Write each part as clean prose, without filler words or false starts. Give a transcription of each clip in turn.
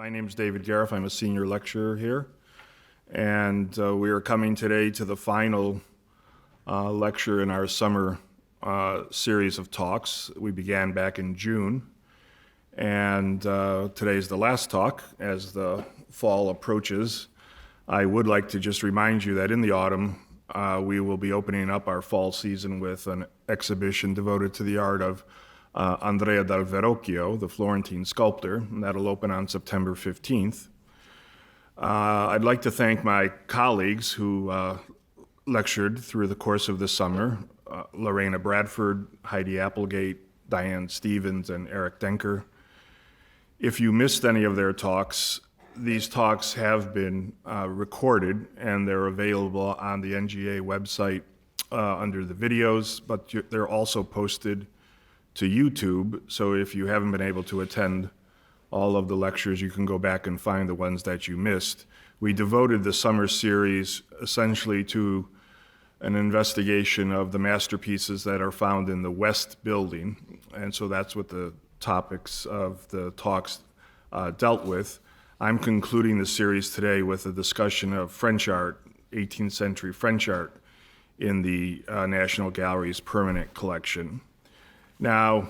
My name is David Gariff. I'm a senior lecturer here, and we are coming today to the final lecture in our summer series of talks. We began back in June, and today is the last talk as the fall approaches. I would like to just remind you that in the autumn, we will be opening up our fall season with an exhibition devoted to the art of Andrea del Verrocchio, the Florentine sculptor, and that'll open on September 15th. I'd like to thank my colleagues who lectured through the course of the summer, Lorena Bradford, Heidi Applegate, Diane Stevens, and Eric Denker. If you missed any of their talks, these talks have been recorded and they're available on the NGA website under the videos, but they're also posted to YouTube, so if you haven't been able to attend all of the lectures, you can go back and find the ones that you missed. We devoted the summer series essentially to an investigation of the masterpieces that are found in the West Building, and so that's what the topics of the talks dealt with. I'm concluding the series today with a discussion of French art, 18th century French art, in the National Gallery's permanent collection. Now,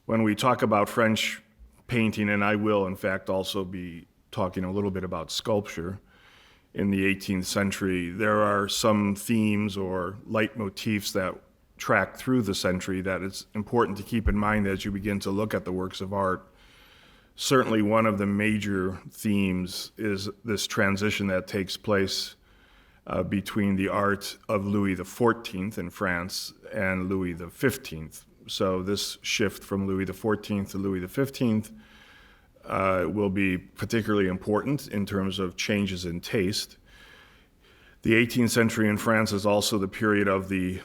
when we talk about French painting, and I will in fact also be talking a little bit about sculpture in the 18th century, there are some themes or leitmotifs that track through the century that it's important to keep in mind as you begin to look at the works of art. Certainly one of the major themes is this transition that takes place between the art of Louis XIV in France and Louis XV. So this shift from Louis XIV to Louis XV will be particularly important in terms of changes in taste. The 18th century in France is also the period of the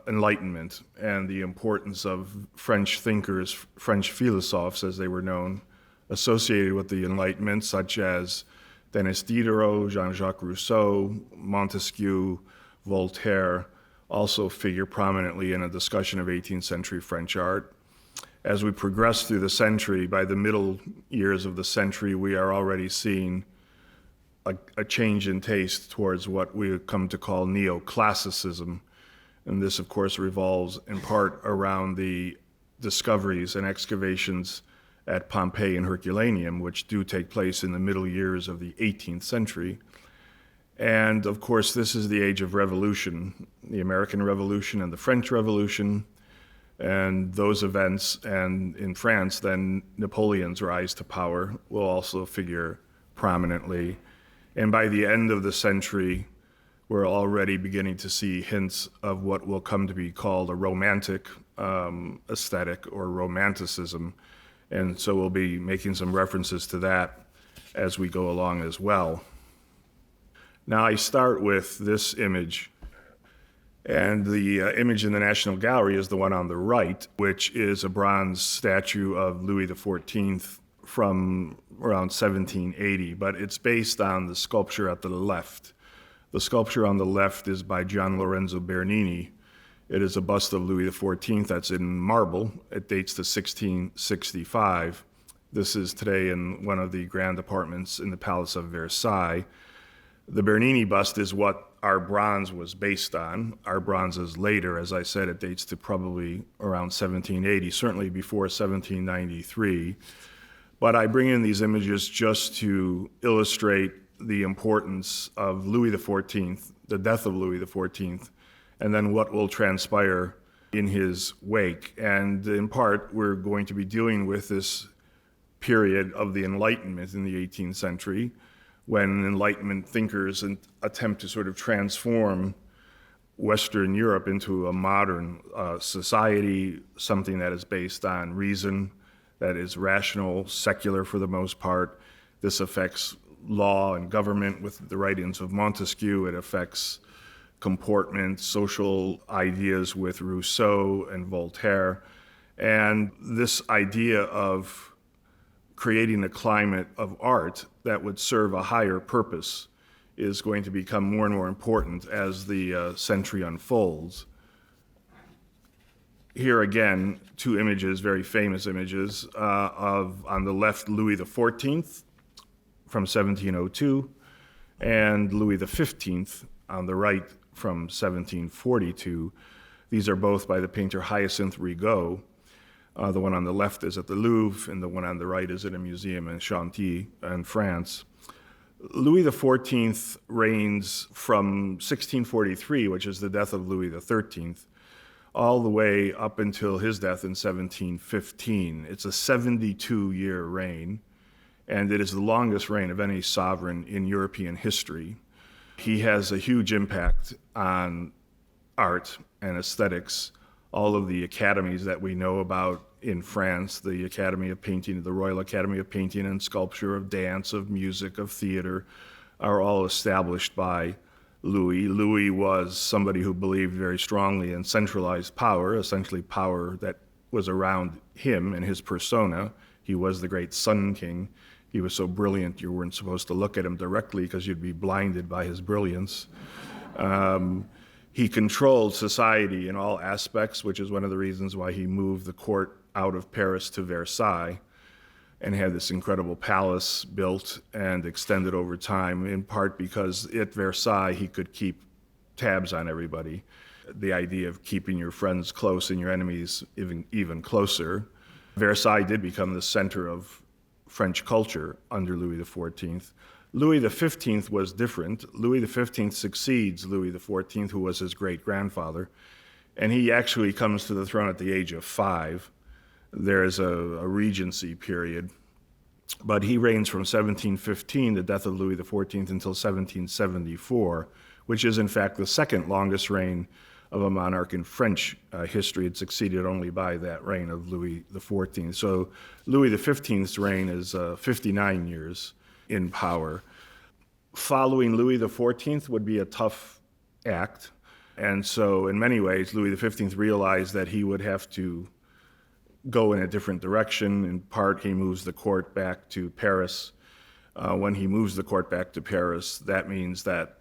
Enlightenment and the importance of French thinkers, French philosophes as they were known, associated with the Enlightenment, such as Denis Diderot, Jean-Jacques Rousseau, Montesquieu, Voltaire, also figure prominently in a discussion of 18th century French art. As we progress through the century, by the middle years of the century, we are already seeing a change in taste towards what we have come to call neoclassicism. And this, of course, revolves in part around the discoveries and excavations at Pompeii and Herculaneum, which do take place in the middle years of the 18th century. And of course, this is the age of revolution, the American Revolution and the French Revolution, and those events, and in France, then Napoleon's rise to power will also figure prominently. And by the end of the century, we're already beginning to see hints of what will come to be called a romantic aesthetic or romanticism. And so we'll be making some references to that as we go along as well. Now I start with this image, and the image in the National Gallery is the one on the right, which is a bronze statue of Louis XIV from around 1780, but it's based on the sculpture at the left. The sculpture on the left is by Gian Lorenzo Bernini. It is a bust of Louis XIV that's in marble. It dates to 1665. This is today in one of the grand apartments in the Palace of Versailles. The Bernini bust is what our bronze was based on. Our bronze is later. As I said, it dates to probably around 1780, certainly before 1793. But I bring in these images just to illustrate the importance of Louis XIV, the death of Louis XIV, and then what will transpire in his wake. And in part, we're going to be dealing with this period of the Enlightenment in the 18th century, when Enlightenment thinkers attempt to sort of transform Western Europe into a modern society, something that is based on reason, that is rational, secular for the most part. This affects law and government with the writings of Montesquieu. It affects comportment, social ideas with Rousseau and Voltaire. And this idea of creating a climate of art that would serve a higher purpose is going to become more and more important as the century unfolds. Here again, two images, very famous images, of, on the left, Louis XIV, from 1702, and Louis XV on the right from 1742. These are both by the painter Hyacinthe Rigaud. The one on the left is at the Louvre, and the one on the right is in a museum in Chantilly in France. Louis XIV reigns from 1643, which is the death of Louis XIII, all the way up until his death in 1715. It's a 72-year reign, and it is the longest reign of any sovereign in European history. He has a huge impact on art and aesthetics. All of the academies that we know about in France, the Academy of Painting, the Royal Academy of Painting and Sculpture, of Dance, of Music, of Theater, are all established by Louis. Louis was somebody who believed very strongly in centralized power, essentially power that was around him and his persona. He was the great Sun King. He was so brilliant you weren't supposed to look at him directly because you'd be blinded by his brilliance. He controlled society in all aspects, which is one of the reasons why he moved the court out of Paris to Versailles and had this incredible palace built and extended over time, in part because at Versailles he could keep tabs on everybody. The idea of keeping your friends close and your enemies even closer. Versailles did become the center of French culture under Louis XIV. Louis XV was different. Louis XV succeeds Louis XIV, who was his great-grandfather, and he actually comes to the throne at the age of 5. There's a regency period, but he reigns from 1715, the death of Louis XIV, until 1774, which is in fact the second longest reign of a monarch in French history. It's succeeded only by that reign of Louis XIV. So Louis XV's reign is 59 years in power. Following Louis XIV would be a tough act, and so in many ways Louis XV realized that he would have to go in a different direction. In part, he moves the court back to Paris. When he moves the court back to Paris, that means that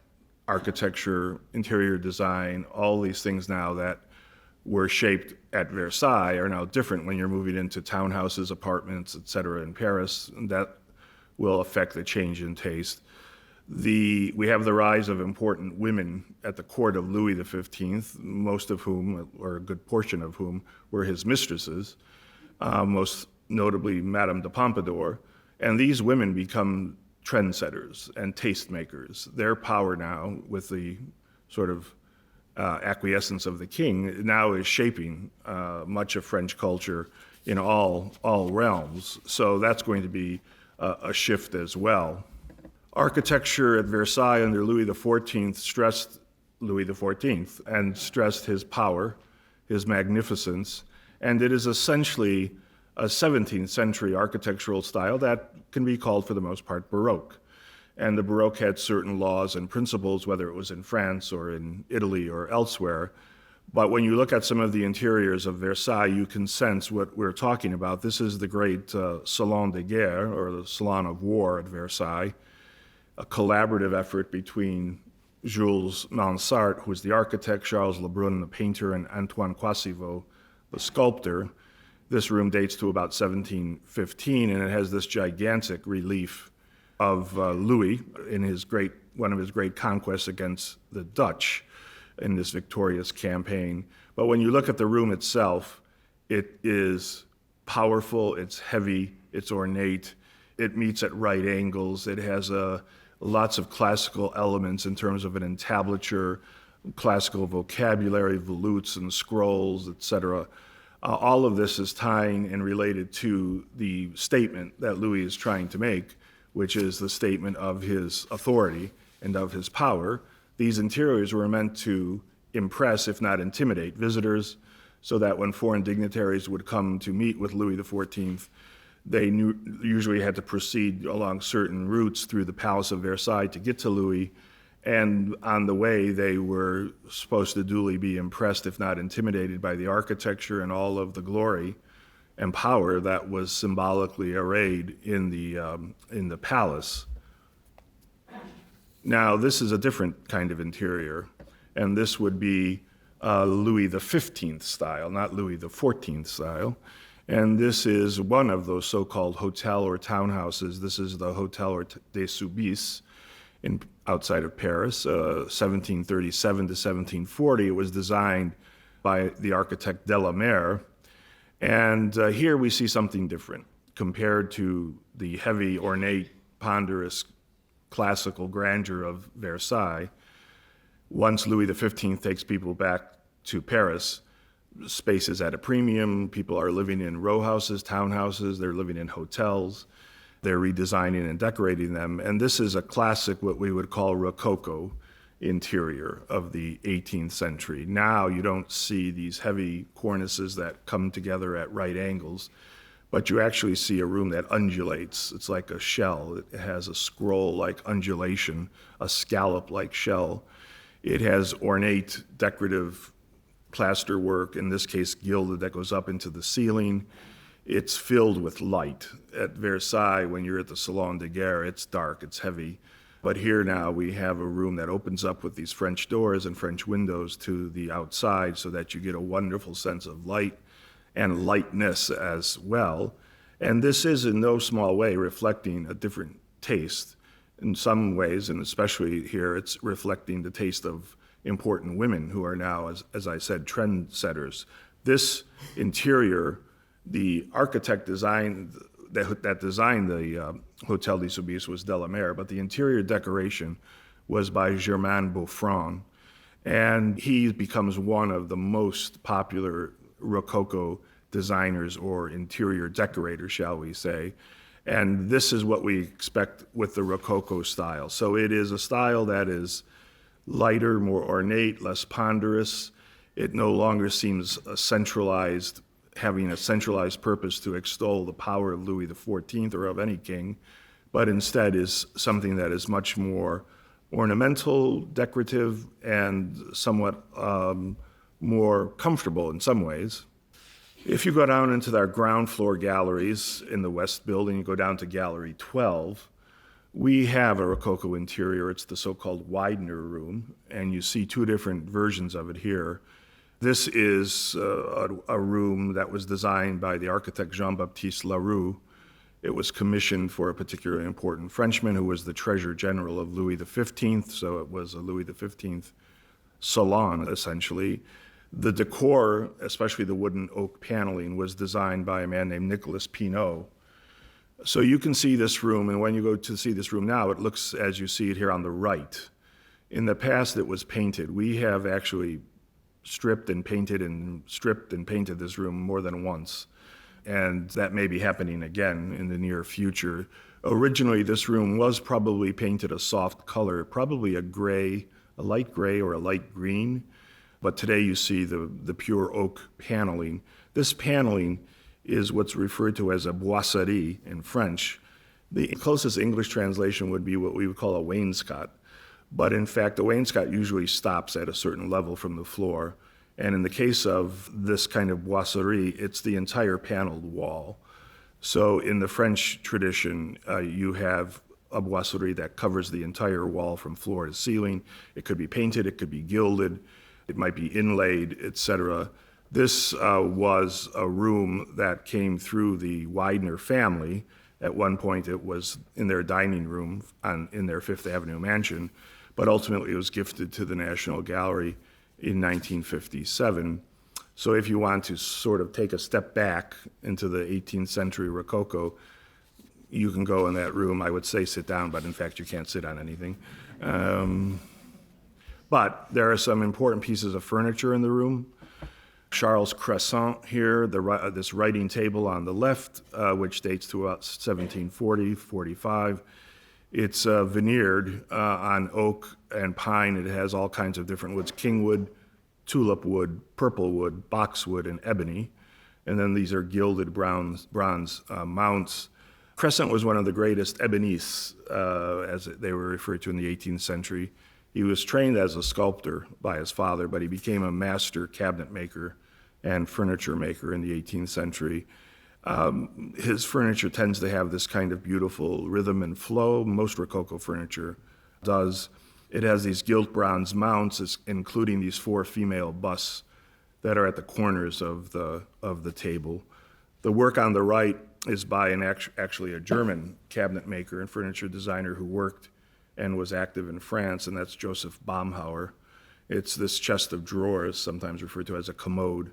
architecture, interior design, all these things now that were shaped at Versailles are now different when you're moving into townhouses, apartments, et cetera, in Paris. And that will affect the change in taste. We have the rise of important women at the court of Louis XV, most of whom, or a good portion of whom, were his mistresses, most notably Madame de Pompadour. And these women become trendsetters and tastemakers. Their power now, with the sort of acquiescence of the king, now is shaping much of French culture in all realms. So that's going to be a shift as well. Architecture at Versailles under Louis XIV stressed Louis XIV and stressed his power, his magnificence, and it is essentially a 17th century architectural style that can be called, for the most part, Baroque. And the Baroque had certain laws and principles, whether it was in France or in Italy or elsewhere. But when you look at some of the interiors of Versailles, you can sense what we're talking about. This is the great Salon de Guerre, or the Salon of War at Versailles, a collaborative effort between Jules Mansart, who was the architect, Charles Lebrun, the painter, and Antoine Coissevaux, the sculptor. This room dates to about 1715, and it has this gigantic relief of Louis in one of his great conquests against the Dutch in this victorious campaign. But when you look at the room itself, it is powerful, it's heavy, it's ornate, it meets at right angles, it has lots of classical elements in terms of an entablature, classical vocabulary, volutes and scrolls, etc. All of this is tying and related to the statement that Louis is trying to make, which is the statement of his authority and of his power. These interiors were meant to impress, if not intimidate, visitors, so that when foreign dignitaries would come to meet with Louis XIV, they usually had to proceed along certain routes through the Palace of Versailles to get to Louis, and on the way they were supposed to duly be impressed, if not intimidated, by the architecture and all of the glory and power that was symbolically arrayed in the palace. Now, this is a different kind of interior, and this would be Louis XV style, not Louis XIV style. And this is one of those so-called hotel or townhouses. This is the Hotel des Soubise outside of Paris, 1737 to 1740. It was designed by the architect Delamere. And here we see something different compared to the heavy, ornate, ponderous, classical grandeur of Versailles. Once Louis XV takes people back to Paris, space is at a premium. People are living in row houses, townhouses. They're living in hotels. They're redesigning and decorating them. And this is a classic, what we would call Rococo interior of the 18th century. Now you don't see these heavy cornices that come together at right angles, but you actually see a room that undulates. It's like a shell. It has a scroll-like undulation, a scallop-like shell. It has ornate decorative plaster work, in this case gilded, that goes up into the ceiling. It's filled with light. At Versailles, when you're at the Salon de Guerre, it's dark, it's heavy. But here now we have a room that opens up with these French doors and French windows to the outside so that you get a wonderful sense of light and lightness as well. And this is in no small way reflecting a different taste. In some ways, and especially here, it's reflecting the taste of important women who are now, as I said, trendsetters. This interior, the architect that designed the Hotel des Soubise was Delamere, but the interior decoration was by Germain Boffrand. And he becomes one of the most popular Rococo designers or interior decorators, shall we say. And this is what we expect with the Rococo style. So it is a style that is lighter, more ornate, less ponderous. It no longer seems having a centralized purpose to extol the power of Louis XIV or of any king, but instead is something that is much more ornamental, decorative, and somewhat more comfortable in some ways. If you go down into our ground floor galleries in the West Building, you go down to Gallery 12, we have a Rococo interior. It's the so-called Widener room, and you see two different versions of it here. This is a room that was designed by the architect Jean-Baptiste Laroux. It was commissioned for a particularly important Frenchman who was the treasurer general of Louis XV, so it was a Louis XV salon, essentially. The decor, especially the wooden oak paneling, was designed by a man named Nicolas Pineau. So you can see this room, and when you go to see this room now, it looks as you see it here on the right. In the past, it was painted. We have actually stripped and painted this room more than once, and that may be happening again in the near future. Originally, this room was probably painted a soft color, probably a light gray or a light green. But today you see the pure oak paneling. This paneling is what's referred to as a boiserie in French. The closest English translation would be what we would call a wainscot. But in fact, the wainscot usually stops at a certain level from the floor. And in the case of this kind of boiserie, it's the entire paneled wall. So in the French tradition, you have a boiserie that covers the entire wall from floor to ceiling. It could be painted, it could be gilded, it might be inlaid, etc. This was a room that came through the Widener family. At one point, it was in their dining room in their Fifth Avenue mansion, but ultimately it was gifted to the National Gallery in 1957. So if you want to sort of take a step back into the 18th century Rococo, you can go in that room. I would say sit down, but in fact you can't sit on anything. But there are some important pieces of furniture in the room. Charles Crescent here, this writing table on the left, which dates to about 1740, 45. It's veneered on oak and pine. It has all kinds of different woods: kingwood, tulip wood, purple wood, boxwood, and ebony. And then these are gilded bronze mounts. Crescent was one of the greatest ébénistes, as they were referred to in the 18th century. He was trained as a sculptor by his father, but he became a master cabinet maker and furniture maker in the 18th century. His furniture tends to have this kind of beautiful rhythm and flow. Most Rococo furniture does. It has these gilt bronze mounts, including these 4 female busts that are at the corners of the table. The work on the right is by actually a German cabinet maker and furniture designer who worked and was active in France, and that's Joseph Baumhauer. It's this chest of drawers, sometimes referred to as a commode.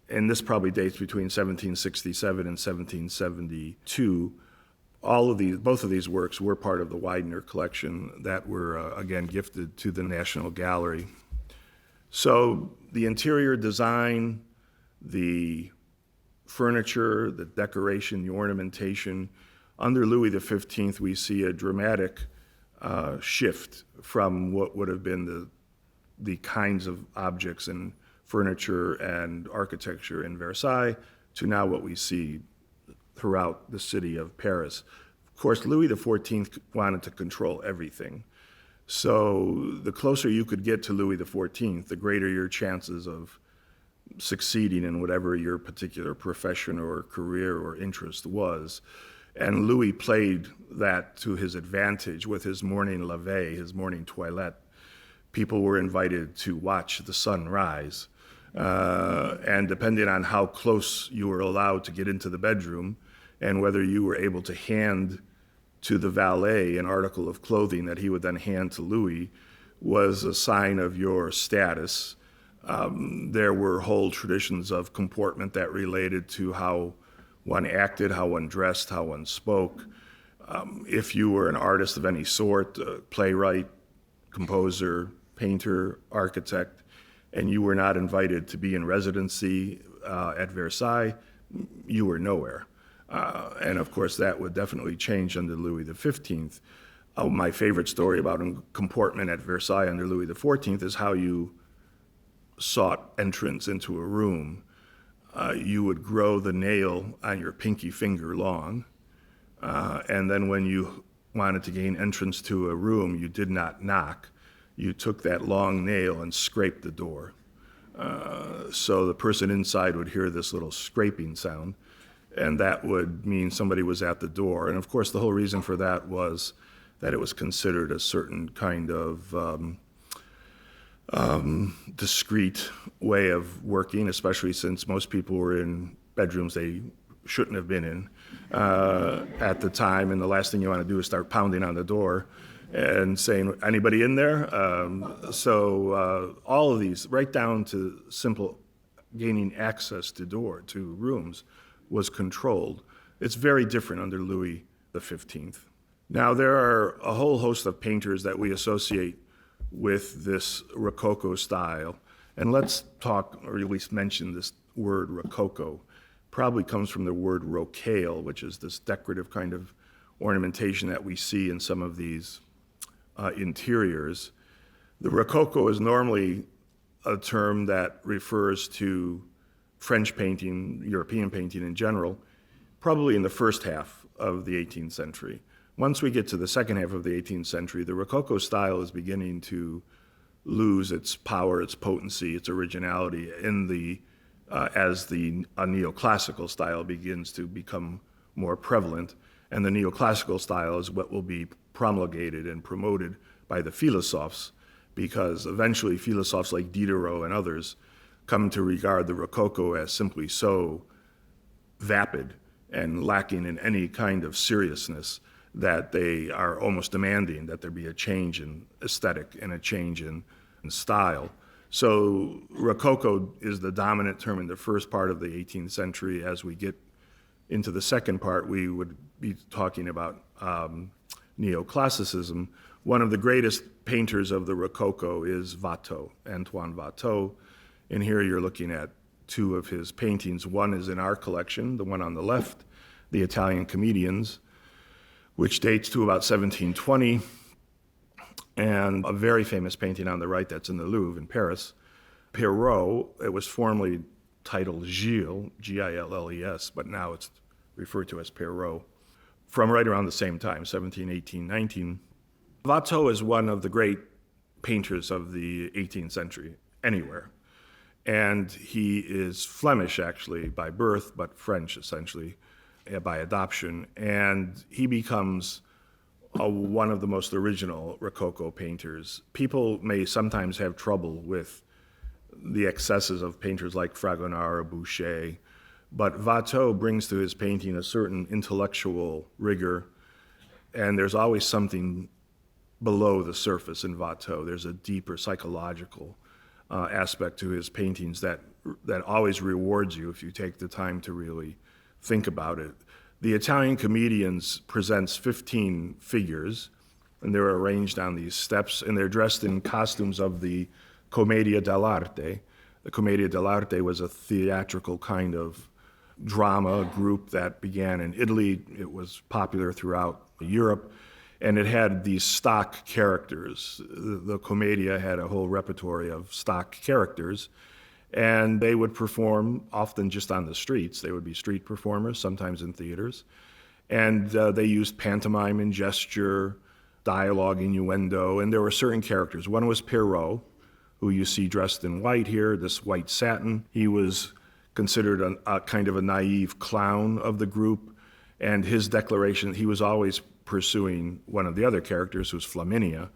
And this probably dates between 1767 and 1772. Both of these works were part of the Widener collection that were, again, gifted to the National Gallery. So the interior design, the furniture, the decoration, the ornamentation, under Louis XV, we see a dramatic shift from what would have been the kinds of objects and furniture and architecture in Versailles to now what we see throughout the city of Paris. Of course, Louis XIV wanted to control everything. So the closer you could get to Louis XIV, the greater your chances of succeeding in whatever your particular profession or career or interest was. And Louis played that to his advantage with his morning levee, his morning toilette. People were invited to watch the sun rise. And depending on how close you were allowed to get into the bedroom and whether you were able to hand to the valet an article of clothing that he would then hand to Louis was a sign of your status. There were whole traditions of comportment that related to how one acted, how one dressed, how one spoke. If you were an artist of any sort, playwright, composer, painter, architect, and you were not invited to be in residency at Versailles, you were nowhere. And of course, that would definitely change under Louis XV. My favorite story about comportment at Versailles under Louis XIV is how you sought entrance into a room. You would grow the nail on your pinky finger long, and then when you wanted to gain entrance to a room, you did not knock. You took that long nail and scraped the door. So the person inside would hear this little scraping sound, and that would mean somebody was at the door. And of course, the whole reason for that was that it was considered a certain kind of discreet way of working, especially since most people were in bedrooms they shouldn't have been in at the time. And the last thing you want to do is start pounding on the door and saying, anybody in there? So all of these, right down to simple gaining access to rooms, was controlled. It's very different under Louis XV. Now, there are a whole host of painters that we associate with this Rococo style. And let's talk, or at least mention this word Rococo. Probably comes from the word rocaille, which is this decorative kind of ornamentation that we see in some of these interiors. The Rococo is normally a term that refers to French painting, European painting in general, probably in the first half of the 18th century. Once we get to the second half of the 18th century, the Rococo style is beginning to lose its power, its potency, its originality as the neoclassical style begins to become more prevalent. And the neoclassical style is what will be promulgated and promoted by the philosophes, because eventually philosophes like Diderot and others come to regard the Rococo as simply so vapid and lacking in any kind of seriousness that they are almost demanding that there be a change in aesthetic and a change in style. So Rococo is the dominant term in the first part of the 18th century. As we get into the second part, we would be talking about neoclassicism. One of the greatest painters of the Rococo is Watteau, Antoine Watteau. And here you're looking at two of his paintings. One is in our collection, the one on the left, The Italian Comedians, which dates to about 1720, and a very famous painting on the right that's in the Louvre in Paris. Perrault, it was formerly titled Gilles, Gilles, but now it's referred to as Perrault, from right around the same time, 1718, 19. Watteau is one of the great painters of the 18th century anywhere. And he is Flemish, actually, by birth, but French, essentially, by adoption. And he becomes one of the most original Rococo painters. People may sometimes have trouble with the excesses of painters like Fragonard or Boucher, But Watteau brings to his painting a certain intellectual rigor, and there's always something below the surface in Watteau. There's a deeper psychological aspect to his paintings that always rewards you if you take the time to really think about it. The Italian Comedians presents 15 figures, and they're arranged on these steps, and they're dressed in costumes of the Commedia dell'arte. The Commedia dell'arte was a theatrical kind of drama group that began in Italy. It was popular throughout Europe, and it had these stock characters. The Commedia had a whole repertory of stock characters, and they would perform often just on the streets. They would be street performers, sometimes in theaters, and they used pantomime and gesture, dialogue, innuendo, and there were certain characters. One was Pierrot, who you see dressed in white here, this white satin. He was considered a kind of a naive clown of the group, and his declaration, he was always pursuing one of the other characters, who's Flaminia,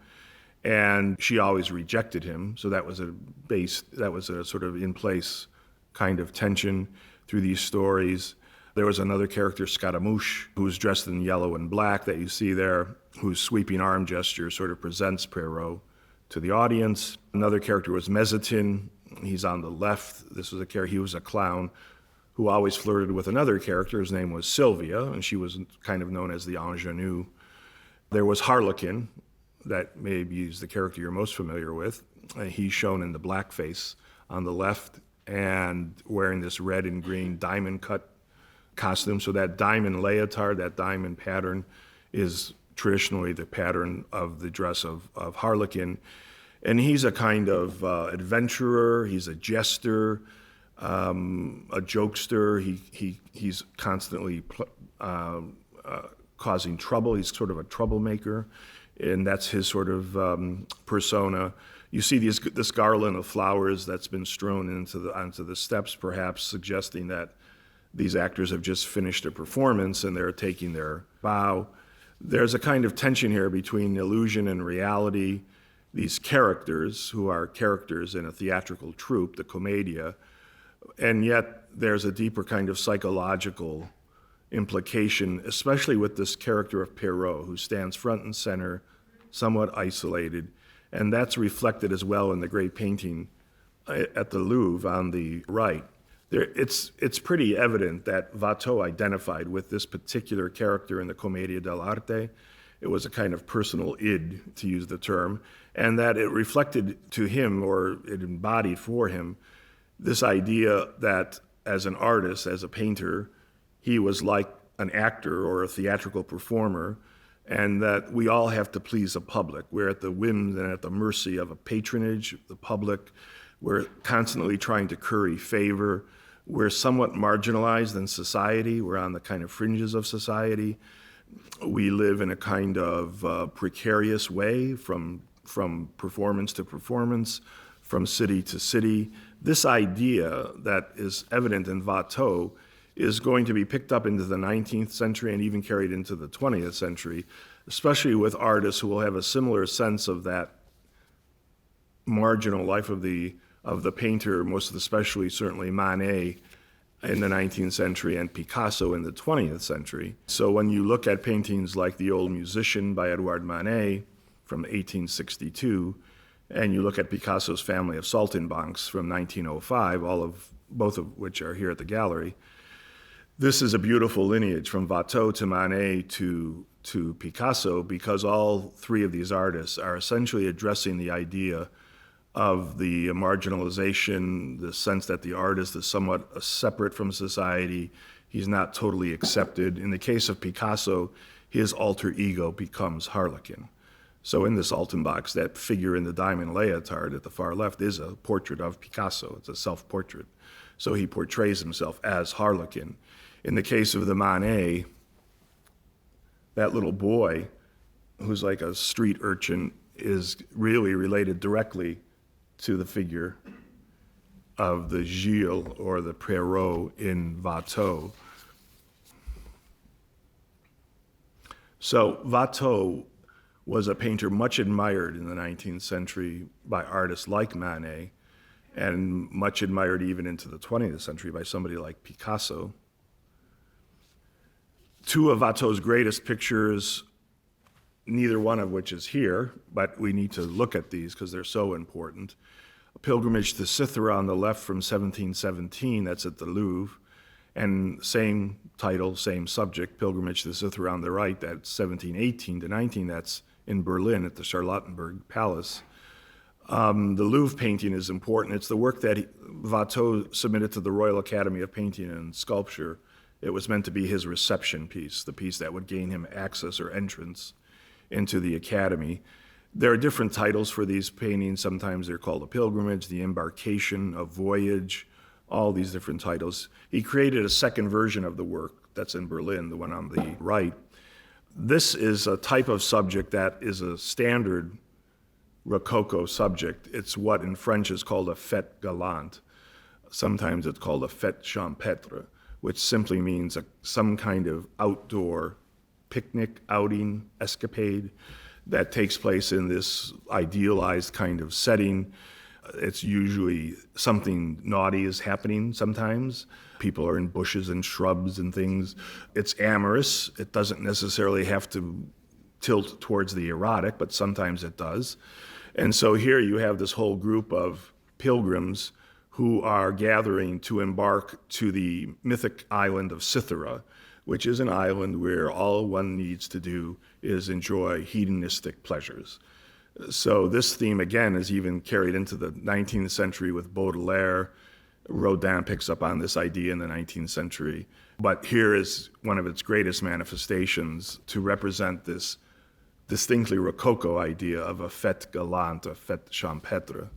and she always rejected him. So that was a sort of in-place kind of tension through these stories. There was another character, Scaramouche, who was dressed in yellow and black that you see there, whose sweeping arm gesture sort of presents Pierrot to the audience. Another character was Mezzotin. He's on the left. This was he was a clown who always flirted with another character. His name was Sylvia, and she was kind of known as the ingenue. There was Harlequin, that maybe is the character you're most familiar with. He's shown in the blackface on the left and wearing this red and green diamond cut costume. So that diamond leotard, that diamond pattern, is traditionally the pattern of the dress of Harlequin. And he's a kind of adventurer, he's a jester, a jokester. He's constantly causing trouble. He's sort of a troublemaker, and that's his sort of persona. You see this garland of flowers that's been strewn onto the steps, perhaps suggesting that these actors have just finished a performance and they're taking their bow. There's a kind of tension here between illusion and reality. These characters, who are characters in a theatrical troupe, the Commedia, and yet there's a deeper kind of psychological implication, especially with this character of Pierrot, who stands front and center, somewhat isolated, and that's reflected as well in the great painting at the Louvre on the right. It's pretty evident that Watteau identified with this particular character in the Commedia dell'arte. It was a kind of personal id, to use the term, and that it reflected to him, or it embodied for him, this idea that as an artist, as a painter, he was like an actor or a theatrical performer, and that we all have to please the public. We're at the whims and at the mercy of a patronage, the public. We're constantly trying to curry favor. We're somewhat marginalized in society. We're on the kind of fringes of society. We live in a kind of precarious way from performance to performance, from city to city. This idea that is evident in Watteau is going to be picked up into the 19th century and even carried into the 20th century, especially with artists who will have a similar sense of that marginal life of the painter, most especially certainly Manet in the 19th century and Picasso in the 20th century. So when you look at paintings like The Old Musician by Edouard Manet from 1862, and you look at Picasso's Family of Saltimbanques from 1905, both of which are here at the gallery, this is a beautiful lineage from Watteau to Manet to Picasso, because all three of these artists are essentially addressing the idea of the marginalization, the sense that the artist is somewhat separate from society. He's not totally accepted. In the case of Picasso, his alter ego becomes Harlequin. So in this Saltimbanques, that figure in the diamond leotard at the far left is a portrait of Picasso. It's a self-portrait. So he portrays himself as Harlequin. In the case of the Manet, that little boy, who's like a street urchin, is really related directly to the figure of the Gilles or the Pierrot in Watteau. So Watteau was a painter much admired in the 19th century by artists like Manet, and much admired even into the 20th century by somebody like Picasso. Two of Watteau's greatest pictures, neither one of which is here, but we need to look at these because they're so important. A Pilgrimage to Cythera on the left from 1717, that's at the Louvre, and same title, same subject, Pilgrimage to Cythera on the right, that's 1718 to 19, that's in Berlin at the Charlottenburg Palace. The Louvre painting is important. It's the work that Watteau submitted to the Royal Academy of Painting and Sculpture. It was meant to be his reception piece, the piece that would gain him access or entrance into the Academy. There are different titles for these paintings. Sometimes they're called A Pilgrimage, The Embarkation, A Voyage, all these different titles. He created a second version of the work that's in Berlin, the one on the right. This is a type of subject that is a standard Rococo subject. It's what in French is called a fête galante. Sometimes it's called a fête champêtre, which simply means some kind of outdoor picnic, outing, escapade that takes place in this idealized kind of setting. It's usually something naughty is happening sometimes. People are in bushes and shrubs and things. It's amorous. It doesn't necessarily have to tilt towards the erotic, but sometimes it does. And so here you have this whole group of pilgrims who are gathering to embark to the mythic island of Cythera, which is an island where all one needs to do is enjoy hedonistic pleasures. So this theme, again, is even carried into the 19th century with Baudelaire. Rodin picks up on this idea in the 19th century. But here is one of its greatest manifestations to represent this distinctly Rococo idea of a fête galante, a fête champêtre.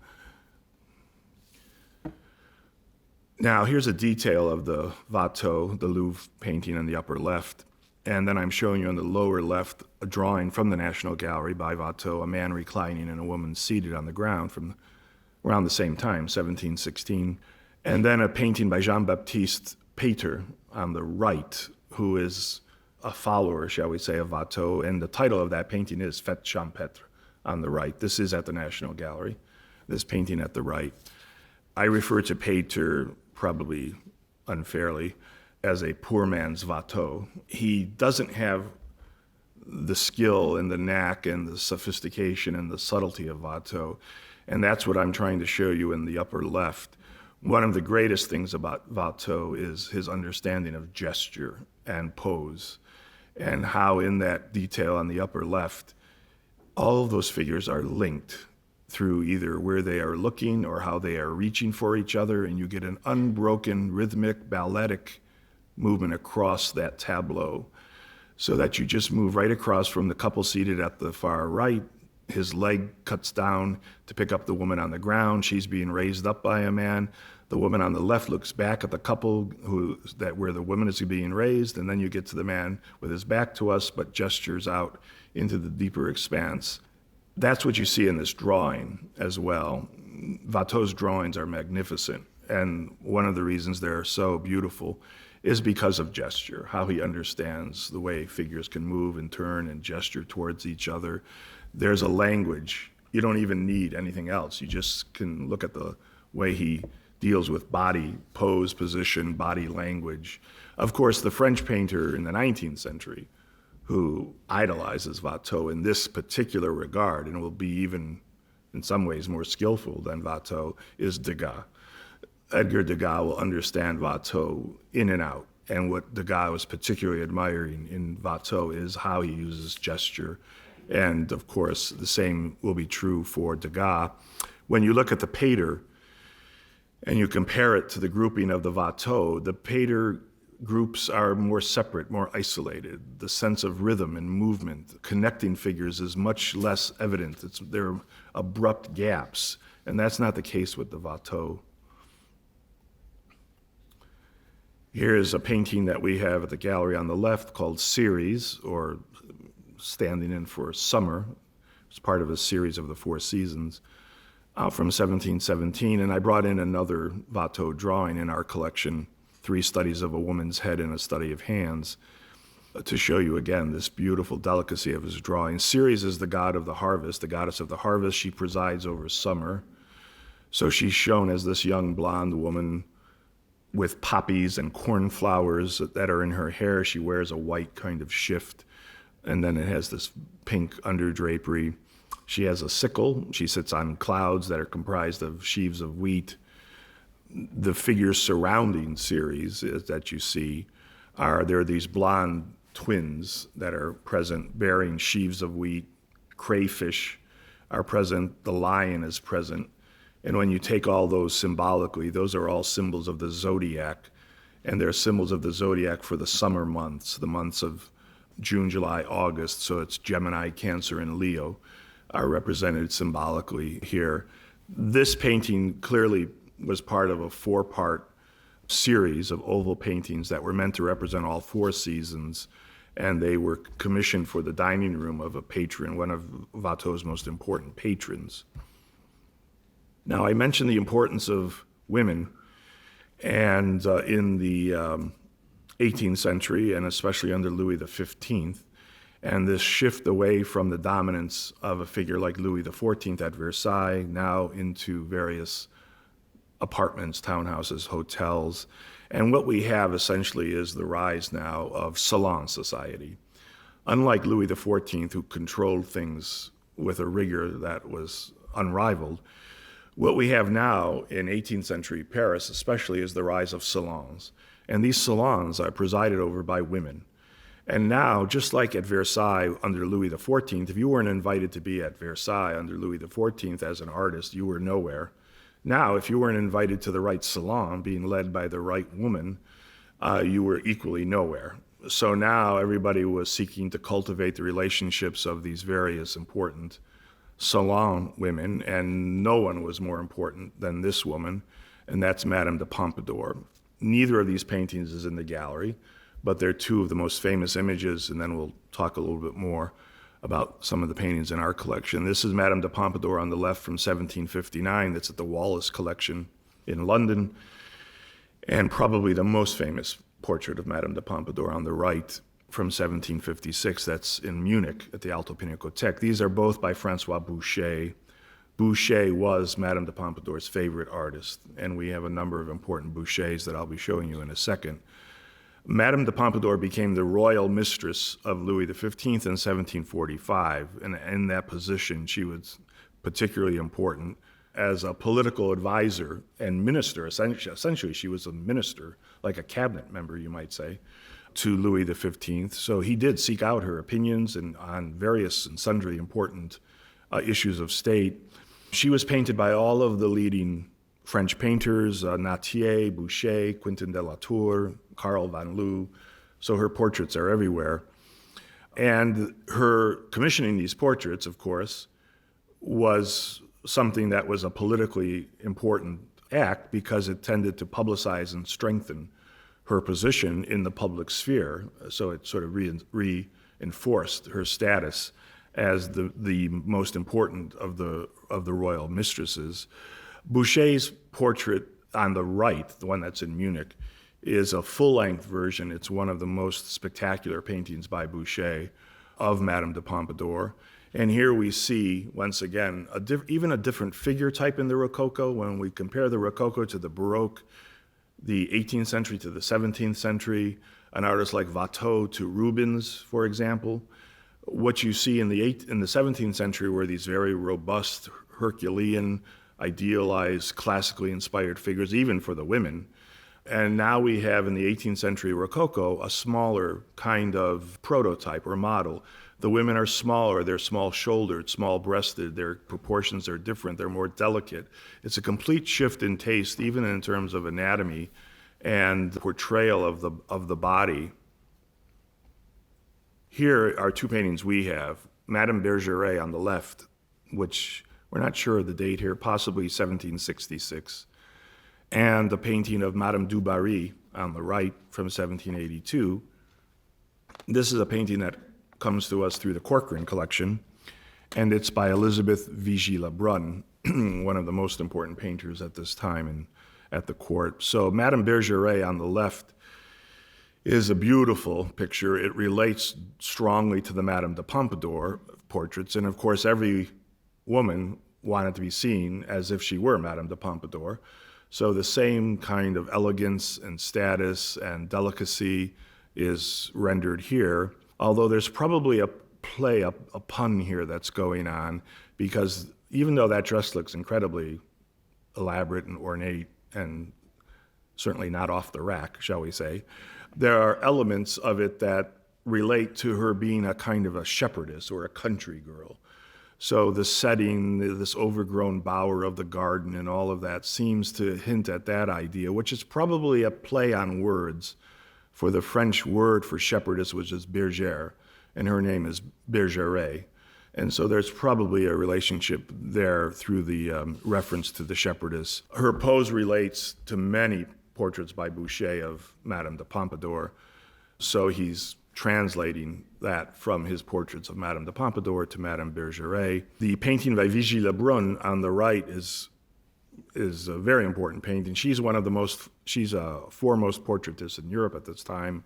Now, here's a detail of the Watteau, the Louvre painting in the upper left. And then I'm showing you on the lower left a drawing from the National Gallery by Watteau, a man reclining and a woman seated on the ground from around the same time, 1716. And then a painting by Jean-Baptiste Pater on the right, who is a follower, shall we say, of Watteau. And the title of that painting is Fête Champêtre on the right. This is at the National Gallery, this painting at the right. I refer to Pater, probably unfairly, as a poor man's Watteau. He doesn't have the skill and the knack and the sophistication and the subtlety of Watteau. And that's what I'm trying to show you in the upper left. One of the greatest things about Watteau is his understanding of gesture and pose, and how in that detail on the upper left, all of those figures are linked through either where they are looking or how they are reaching for each other, and you get an unbroken, rhythmic, balletic movement across that tableau, so that you just move right across from the couple seated at the far right. His leg cuts down to pick up the woman on the ground. She's being raised up by a man. The woman on the left looks back at the couple where the woman is being raised, and then you get to the man with his back to us, but gestures out into the deeper expanse. That's what you see in this drawing as well. Watteau's drawings are magnificent, and one of the reasons they're so beautiful is because of gesture, how he understands the way figures can move and turn and gesture towards each other. There's a language. You don't even need anything else. You just can look at the way he deals with body, pose, position, body language. Of course, the French painter in the 19th century who idolizes Watteau in this particular regard and will be even in some ways more skillful than Watteau is Degas. Edgar Degas will understand Watteau in and out. And what Degas was particularly admiring in Watteau is how he uses gesture. And of course, the same will be true for Degas. When you look at the Pater and you compare it to the grouping of the Watteau, the Pater groups are more separate, more isolated. The sense of rhythm and movement, connecting figures is much less evident. There are abrupt gaps, and that's not the case with the Watteau. Here is a painting that we have at the gallery on the left called Ceres, or standing in for summer. It's part of a series of the Four Seasons from 1717. And I brought in another Watteau drawing in our collection, Three Studies of a Woman's Head and a Study of Hands, to show you again this beautiful delicacy of his drawing. Ceres is the god of the harvest, the goddess of the harvest. She presides over summer. So she's shown as this young blonde woman with poppies and cornflowers that are in her hair. She wears a white kind of shift, and then it has this pink underdrapery. She has a sickle. She sits on clouds that are comprised of sheaves of wheat. The figures surrounding Ceres that you see there are these blonde twins that are present bearing sheaves of wheat. Crayfish are present. The lion is present. And when you take all those symbolically, those are all symbols of the zodiac. And they're symbols of the zodiac for the summer months, the months of June, July, August. So it's Gemini, Cancer, and Leo are represented symbolically here. This painting clearly was part of a 4-part series of oval paintings that were meant to represent all 4 seasons, and they were commissioned for the dining room of a patron, one of Watteau's most important patrons. Now, I mentioned the importance of women, and in the 18th century, and especially under Louis XV, and this shift away from the dominance of a figure like Louis XIV at Versailles, now into various apartments, townhouses, hotels. And what we have essentially is the rise now of salon society. Unlike Louis XIV, who controlled things with a rigor that was unrivaled, what we have now in 18th century Paris especially is the rise of salons. And these salons are presided over by women. And now, just like at Versailles under Louis XIV, if you weren't invited to be at Versailles under Louis XIV as an artist, you were nowhere. Now, if you weren't invited to the right salon, being led by the right woman, you were equally nowhere. So now everybody was seeking to cultivate the relationships of these various important salon women, and no one was more important than this woman, and that's Madame de Pompadour. Neither of these paintings is in the gallery, but they're 2 of the most famous images, and then we'll talk a little bit more about some of the paintings in our collection. This is Madame de Pompadour on the left from 1759. That's at the Wallace Collection in London. And probably the most famous portrait of Madame de Pompadour on the right from 1756. That's in Munich at the Alto Pinakothek. These are both by Francois Boucher. Boucher was Madame de Pompadour's favorite artist, and we have a number of important Bouchers that I'll be showing you in a second. Madame de Pompadour became the royal mistress of Louis XV in 1745, and in that position she was particularly important as a political advisor and minister. Essentially, she was a minister, like a cabinet member, you might say, to Louis XV. So he did seek out her opinions on various and sundry important issues of state. She was painted by all of the leading French painters, Nattier, Boucher, Quentin de la Tour, Carl van Loo. So her portraits are everywhere. And her commissioning these portraits, of course, was something that was a politically important act because it tended to publicize and strengthen her position in the public sphere. So it sort of reinforced her status as the most important of the royal mistresses. Boucher's portrait on the right, the one that's in Munich, is a full-length version. It's one of the most spectacular paintings by Boucher of Madame de Pompadour. And here we see, once again, even a different figure type in the Rococo. When we compare the Rococo to the Baroque, the 18th century to the 17th century, an artist like Watteau to Rubens, for example, what you see in the 17th century were these very robust, Herculean, idealized, classically inspired figures, even for the women. And now we have in the 18th century Rococo a smaller kind of prototype or model. The women are smaller, they're small-shouldered, small-breasted, their proportions are different, they're more delicate. It's a complete shift in taste, even in terms of anatomy and portrayal of the body. Here are 2 paintings we have. Madame Bergeret on the left, which we're not sure of the date here, possibly 1766. And the painting of Madame du Barry on the right from 1782. This is a painting that comes to us through the Corcoran collection, and it's by Elizabeth Vigée-Lebrun, one of the most important painters at this time at the court. So Madame Bergeret on the left is a beautiful picture. It relates strongly to the Madame de Pompadour portraits, and of course every woman wanted to be seen as if she were Madame de Pompadour. So the same kind of elegance and status and delicacy is rendered here, although there's probably a play, a pun here that's going on, because even though that dress looks incredibly elaborate and ornate and certainly not off the rack, shall we say, there are elements of it that relate to her being a kind of a shepherdess or a country girl. So the setting, this overgrown bower of the garden and all of that seems to hint at that idea, which is probably a play on words for the French word for shepherdess, which is bergère, and her name is Bergeret. And so there's probably a relationship there through the reference to the shepherdess. Her pose relates to many portraits by Boucher of Madame de Pompadour, so he's translating that from his portraits of Madame de Pompadour to Madame Bergeret. The painting by Vigie Lebrun on the right is a very important painting. She's a foremost portraitist in Europe at this time.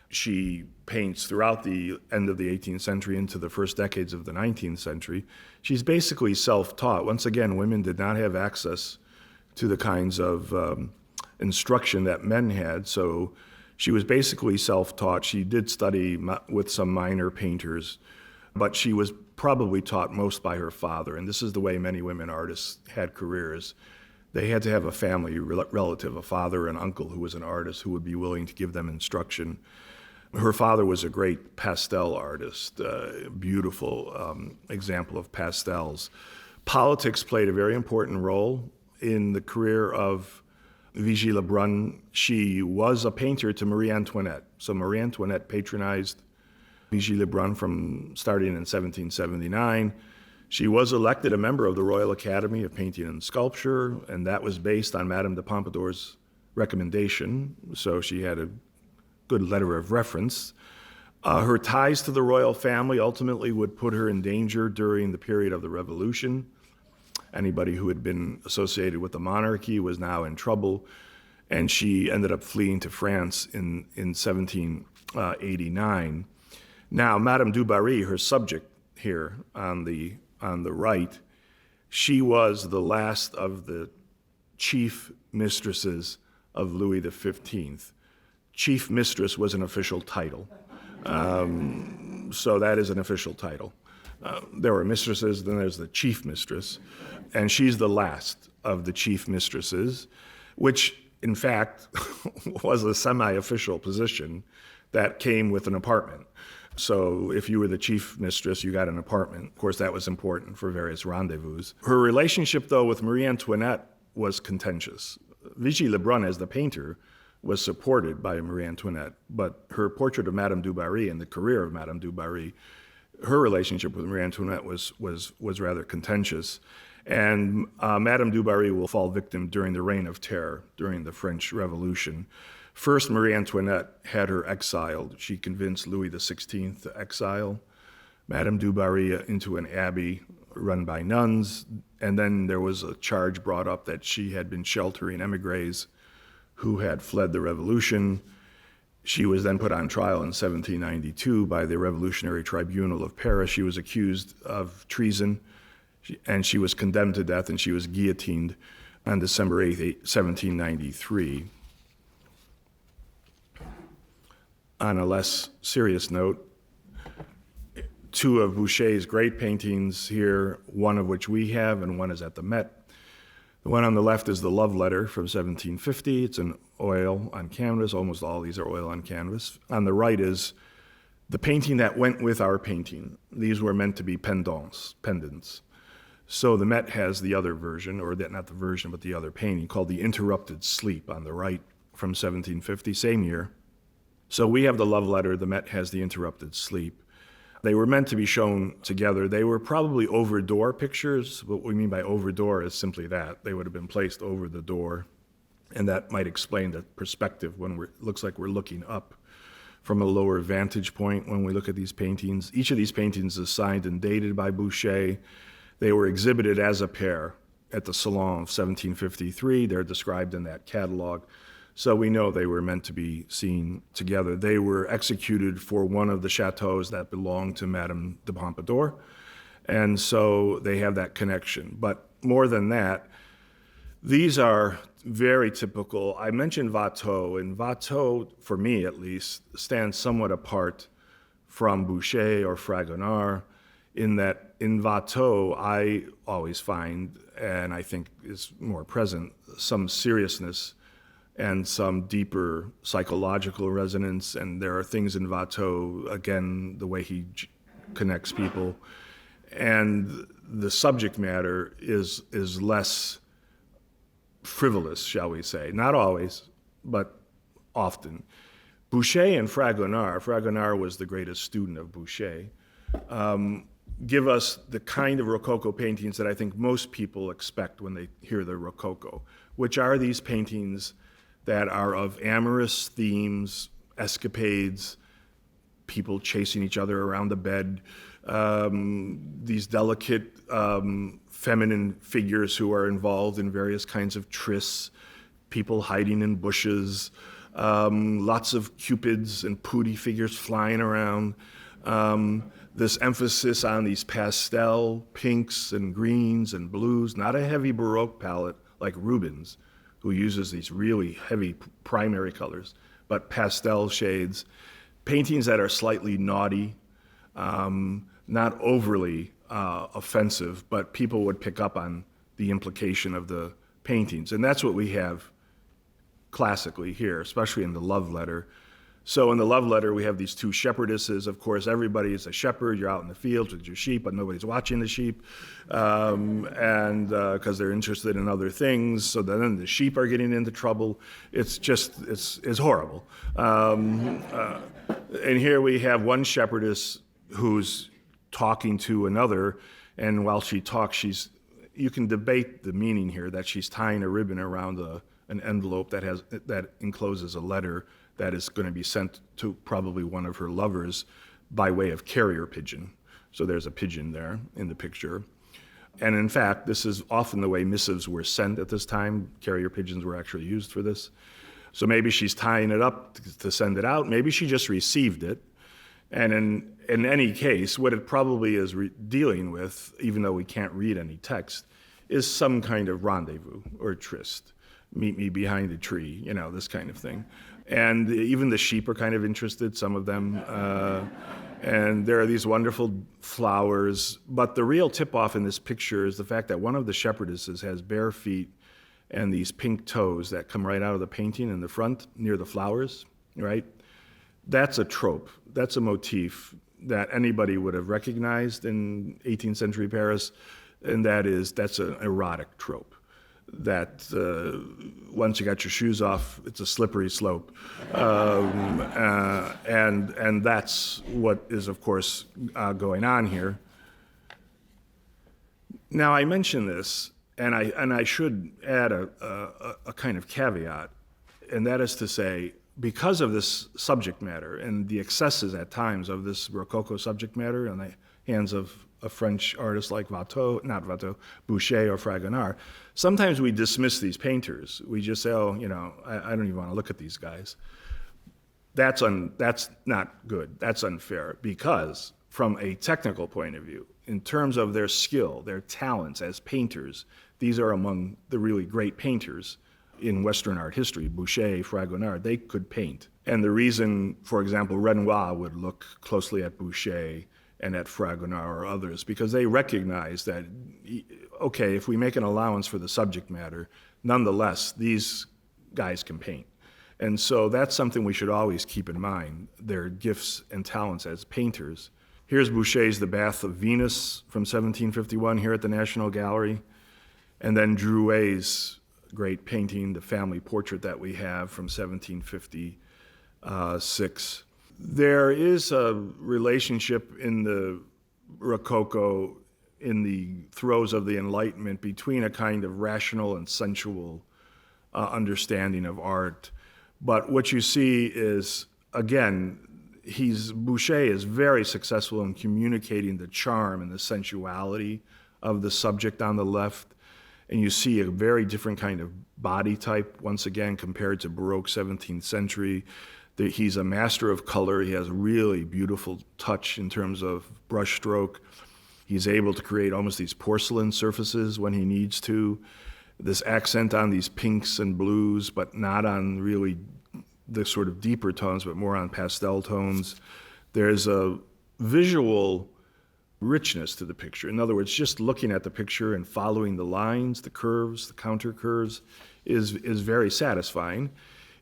She paints throughout the end of the 18th century into the first decades of the 19th century. She's basically self-taught. Once again, women did not have access to the kinds of instruction that men had, so she was basically self-taught. She did study with some minor painters, but she was probably taught most by her father. And this is the way many women artists had careers. They had to have a family relative, a father, an uncle who was an artist who would be willing to give them instruction. Her father was a great pastel artist, beautiful example of pastels. Politics played a very important role in the career of Vigie Lebrun. She was a painter to Marie Antoinette. So Marie Antoinette patronized Vigie Lebrun from starting in 1779. She was elected a member of the Royal Academy of Painting and Sculpture, and that was based on Madame de Pompadour's recommendation. So she had a good letter of reference. Her ties to the royal family ultimately would put her in danger during the period of the Revolution. Anybody who had been associated with the monarchy was now in trouble, and she ended up fleeing to France in 1789. Now, Madame du Barry, her subject here on the right, she was the last of the chief mistresses of Louis XV. Chief mistress was an official title, so that is an official title. There were mistresses, then there's the chief mistress, and she's the last of the chief mistresses, which in fact was a semi-official position that came with an apartment. So if you were the chief mistress, you got an apartment. Of course, that was important for various rendezvous. Her relationship, though, with Marie Antoinette was contentious. Vigie Lebrun, as the painter, was supported by Marie Antoinette, but her portrait of Madame du Barry and the career of Madame du Barry, her relationship with Marie Antoinette was rather contentious. And Madame du Barry will fall victim during the Reign of Terror, during the French Revolution. First, Marie Antoinette had her exiled. She convinced Louis XVI to exile Madame du Barry into an abbey run by nuns, and then there was a charge brought up that she had been sheltering émigrés who had fled the revolution. She was then put on trial in 1792 by the Revolutionary Tribunal of Paris. She was accused of treason, and she was condemned to death, and she was guillotined on December 8, 1793. On a less serious note, two of Boucher's great paintings here, one of which we have and one is at the Met. The one on the left is the Love Letter from 1750. It's an oil on canvas. Almost all these are oil on canvas. On the right is the painting that went with our painting. These were meant to be pendants. So the Met has the other version, or not the version, but the other painting called The Interrupted Sleep on the right from 1750, same year. So we have the Love Letter. The Met has The Interrupted Sleep. They were meant to be shown together. They were probably over-door pictures. What we mean by over-door is simply that. They would have been placed over the door, and that might explain the perspective when it looks like we're looking up from a lower vantage point when we look at these paintings. Each of these paintings is signed and dated by Boucher. They were exhibited as a pair at the Salon of 1753. They're described in that catalog. So we know they were meant to be seen together. They were executed for one of the chateaus that belonged to Madame de Pompadour. And so they have that connection. But more than that, these are very typical. I mentioned Watteau, and Watteau, for me at least, stands somewhat apart from Boucher or Fragonard in that in Watteau, I always find, and I think is more present, some seriousness and some deeper psychological resonance. And there are things in Watteau, again, the way he connects people. And the subject matter is less frivolous, shall we say. Not always, but often. Boucher and Fragonard was the greatest student of Boucher, give us the kind of Rococo paintings that I think most people expect when they hear the Rococo, which are these paintings that are of amorous themes, escapades, people chasing each other around the bed, these delicate feminine figures who are involved in various kinds of trysts, people hiding in bushes, lots of cupids and pooty figures flying around. This emphasis on these pastel pinks and greens and blues, not a heavy Baroque palette like Rubens, who uses these really heavy primary colors, but pastel shades. Paintings that are slightly naughty, not overly offensive, but people would pick up on the implication of the paintings. And that's what we have classically here, especially in the love letter. So in the love letter, we have these two shepherdesses. Of course, everybody is a shepherd. You're out in the fields with your sheep, but nobody's watching the sheep, and because they're interested in other things. So then the sheep are getting into trouble. It's horrible. And here we have one shepherdess who's talking to another, and while she talks, you can debate the meaning here that she's tying a ribbon around an envelope that encloses a letter that is going to be sent to probably one of her lovers by way of carrier pigeon. So there's a pigeon there in the picture. And in fact, this is often the way missives were sent at this time. Carrier pigeons were actually used for this. So maybe she's tying it up to send it out. Maybe she just received it. And in any case, what it probably is dealing with, even though we can't read any text, is some kind of rendezvous or tryst. Meet me behind a tree, this kind of thing. And even the sheep are kind of interested, some of them. And there are these wonderful flowers. But the real tip-off in this picture is the fact that one of the shepherdesses has bare feet and these pink toes that come right out of the painting in the front near the flowers, right? That's a trope. That's a motif that anybody would have recognized in 18th century Paris, and that's an erotic trope. That once you got your shoes off, it's a slippery slope, and that's what is, of course, going on here. Now, I mention this, and I should add a kind of caveat, and that is to say, because of this subject matter and the excesses at times of this Rococo subject matter in the hands of a French artist like Boucher or Fragonard, sometimes we dismiss these painters. We just say, I don't even want to look at these guys. That's not good. That's unfair, because from a technical point of view, in terms of their skill, their talents as painters, these are among the really great painters in Western art history. Boucher, Fragonard, they could paint. And the reason, for example, Renoir would look closely at Boucher and at Fragonard or others, because they recognize that, okay, if we make an allowance for the subject matter, nonetheless, these guys can paint. And so that's something we should always keep in mind, their gifts and talents as painters. Here's Boucher's The Bath of Venus from 1751 here at the National Gallery, and then Drouet's great painting, The Family Portrait that we have from 1756. There is a relationship in the Rococo, in the throes of the Enlightenment, between a kind of rational and sensual understanding of art. But what you see is, again, Boucher is very successful in communicating the charm and the sensuality of the subject on the left. And you see a very different kind of body type, once again, compared to Baroque 17th century. He's a master of color. He has a really beautiful touch in terms of brushstroke. He's able to create almost these porcelain surfaces when he needs to. This accent on these pinks and blues, but not on really the sort of deeper tones, but more on pastel tones. There's a visual richness to the picture. In other words, just looking at the picture and following the lines, the curves, the counter curves is very satisfying.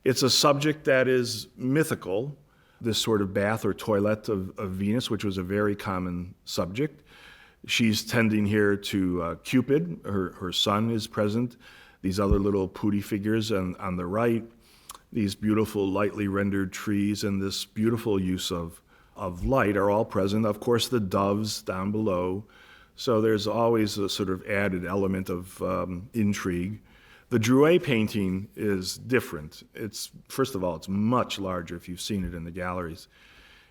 It's a subject that is mythical, this sort of bath or toilet of Venus, which was a very common subject. She's tending here to Cupid. Her son is present. These other little pooty figures on the right, these beautiful lightly rendered trees and this beautiful use of light are all present. Of course, the doves down below. So there's always a sort of added element of intrigue. The Drouet painting is different. First of all, it's much larger if you've seen it in the galleries.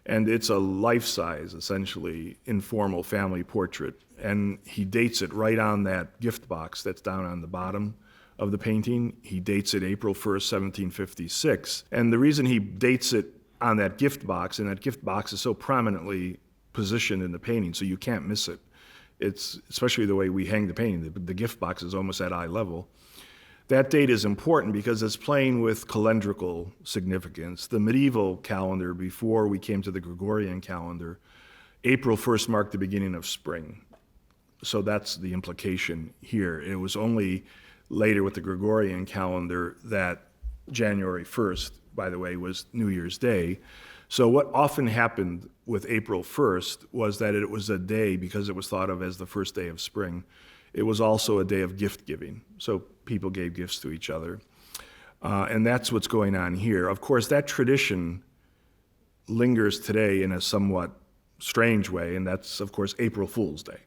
And it's a life-size, essentially, informal family portrait. And he dates it right on that gift box that's down on the bottom of the painting. He dates it April 1st, 1756. And the reason he dates it on that gift box, and that gift box is so prominently positioned in the painting, so you can't miss it. It's especially the way we hang the painting. The gift box is almost at eye level. That date is important because it's playing with calendrical significance. The medieval calendar, before we came to the Gregorian calendar, April 1st marked the beginning of spring. So that's the implication here. It was only later with the Gregorian calendar that January 1st, by the way, was New Year's Day. So what often happened with April 1st was that it was a day, because it was thought of as the first day of spring, it was also a day of gift giving. So people gave gifts to each other. And that's what's going on here. Of course, that tradition lingers today in a somewhat strange way, and that's, of course, April Fool's Day.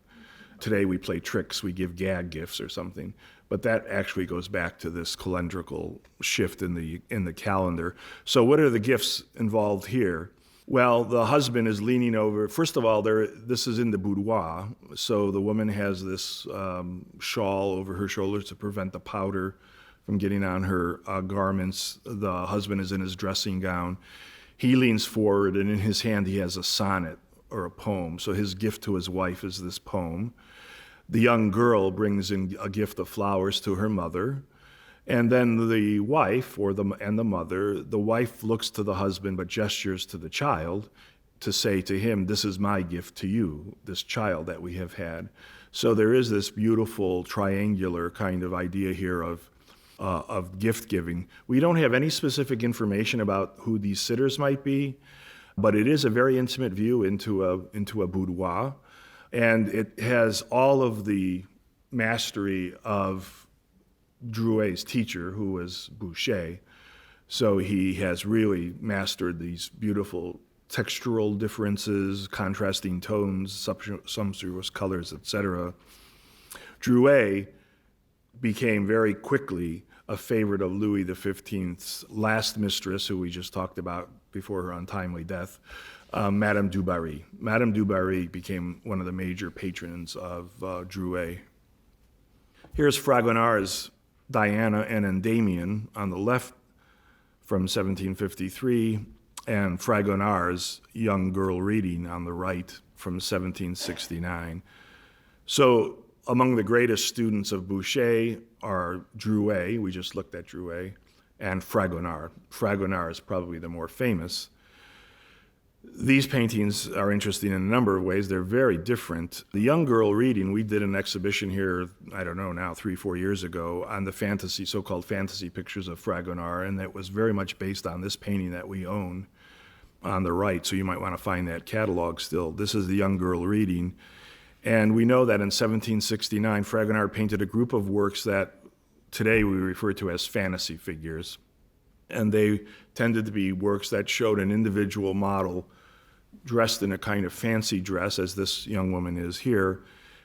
Today we play tricks, we give gag gifts or something, but that actually goes back to this calendrical shift in the calendar. So what are the gifts involved here? Well, the husband is leaning over. First of all, this is in the boudoir, so the woman has this shawl over her shoulders to prevent the powder from getting on her garments. The husband is in his dressing gown. He leans forward, and in his hand he has a sonnet or a poem. So his gift to his wife is this poem. The young girl brings in a gift of flowers to her mother. And then the wife and the mother, the wife looks to the husband but gestures to the child to say to him, "This is my gift to you, this child that we have had." So there is this beautiful triangular kind of idea here of gift giving. We don't have any specific information about who these sitters might be, but it is a very intimate view into a boudoir, and it has all of the mastery of Drouet's teacher, who was Boucher. So he has really mastered these beautiful textural differences, contrasting tones, sumptuous colors, etc. Drouet became very quickly a favorite of Louis XV's last mistress, who we just talked about before her untimely death, Madame du Barry. Madame du Barry became one of the major patrons of Drouet. Here's Fragonard's Diana and Endymion on the left from 1753, and Fragonard's Young Girl Reading on the right from 1769. So among the greatest students of Boucher are Drouet, we just looked at Drouet, and Fragonard. Fragonard is probably the more famous. These paintings are interesting in a number of ways. They're very different. The Young Girl Reading, we did an exhibition here, I don't know now, 3-4 years ago, on the so-called fantasy pictures of Fragonard, and that was very much based on this painting that we own on the right, so you might want to find that catalog still. This is the Young Girl Reading, and we know that in 1769, Fragonard painted a group of works that today we refer to as fantasy figures, and they tended to be works that showed an individual model dressed in a kind of fancy dress, as this young woman is here,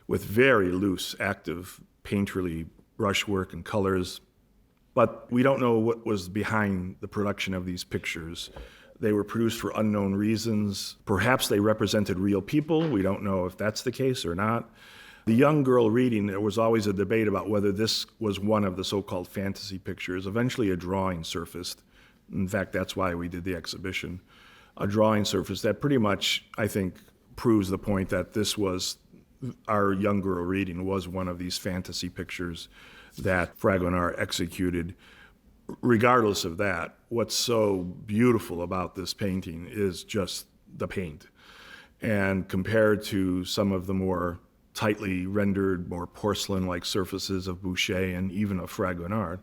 with very loose, active, painterly brushwork and colors. But we don't know what was behind the production of these pictures. They were produced for unknown reasons. Perhaps they represented real people. We don't know if that's the case or not. The Young Girl Reading, there was always a debate about whether this was one of the so-called fantasy pictures. Eventually a drawing surfaced. In fact, that's why we did the exhibition. A drawing surfaced that pretty much, I think, proves the point that this was our young girl reading was one of these fantasy pictures that Fragonard executed. Regardless of that, what's so beautiful about this painting is just the paint. And compared to some of the more tightly rendered, more porcelain-like surfaces of Boucher and even of Fragonard,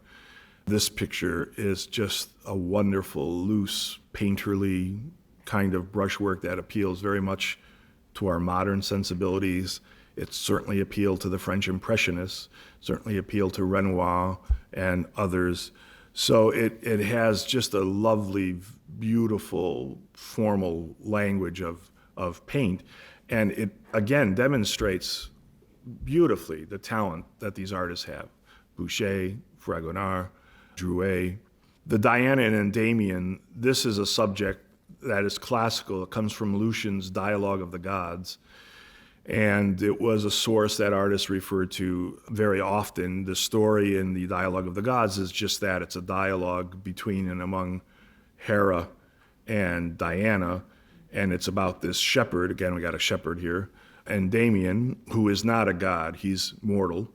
this picture is just a wonderful, loose, painterly kind of brushwork that appeals very much to our modern sensibilities. It certainly appealed to the French Impressionists, certainly appealed to Renoir and others. So it has just a lovely, beautiful, formal language of paint. And it, again, demonstrates beautifully the talent that these artists have. Boucher, Fragonard, Drouet. The Diana and Endymion, this is a subject that is classical. It comes from Lucian's Dialogue of the Gods. And it was a source that artists referred to very often. The story in the Dialogue of the Gods is just that. It's a dialogue between and among Hera and Diana. And it's about this shepherd, again, we got a shepherd here, Endymion, who is not a god, he's mortal.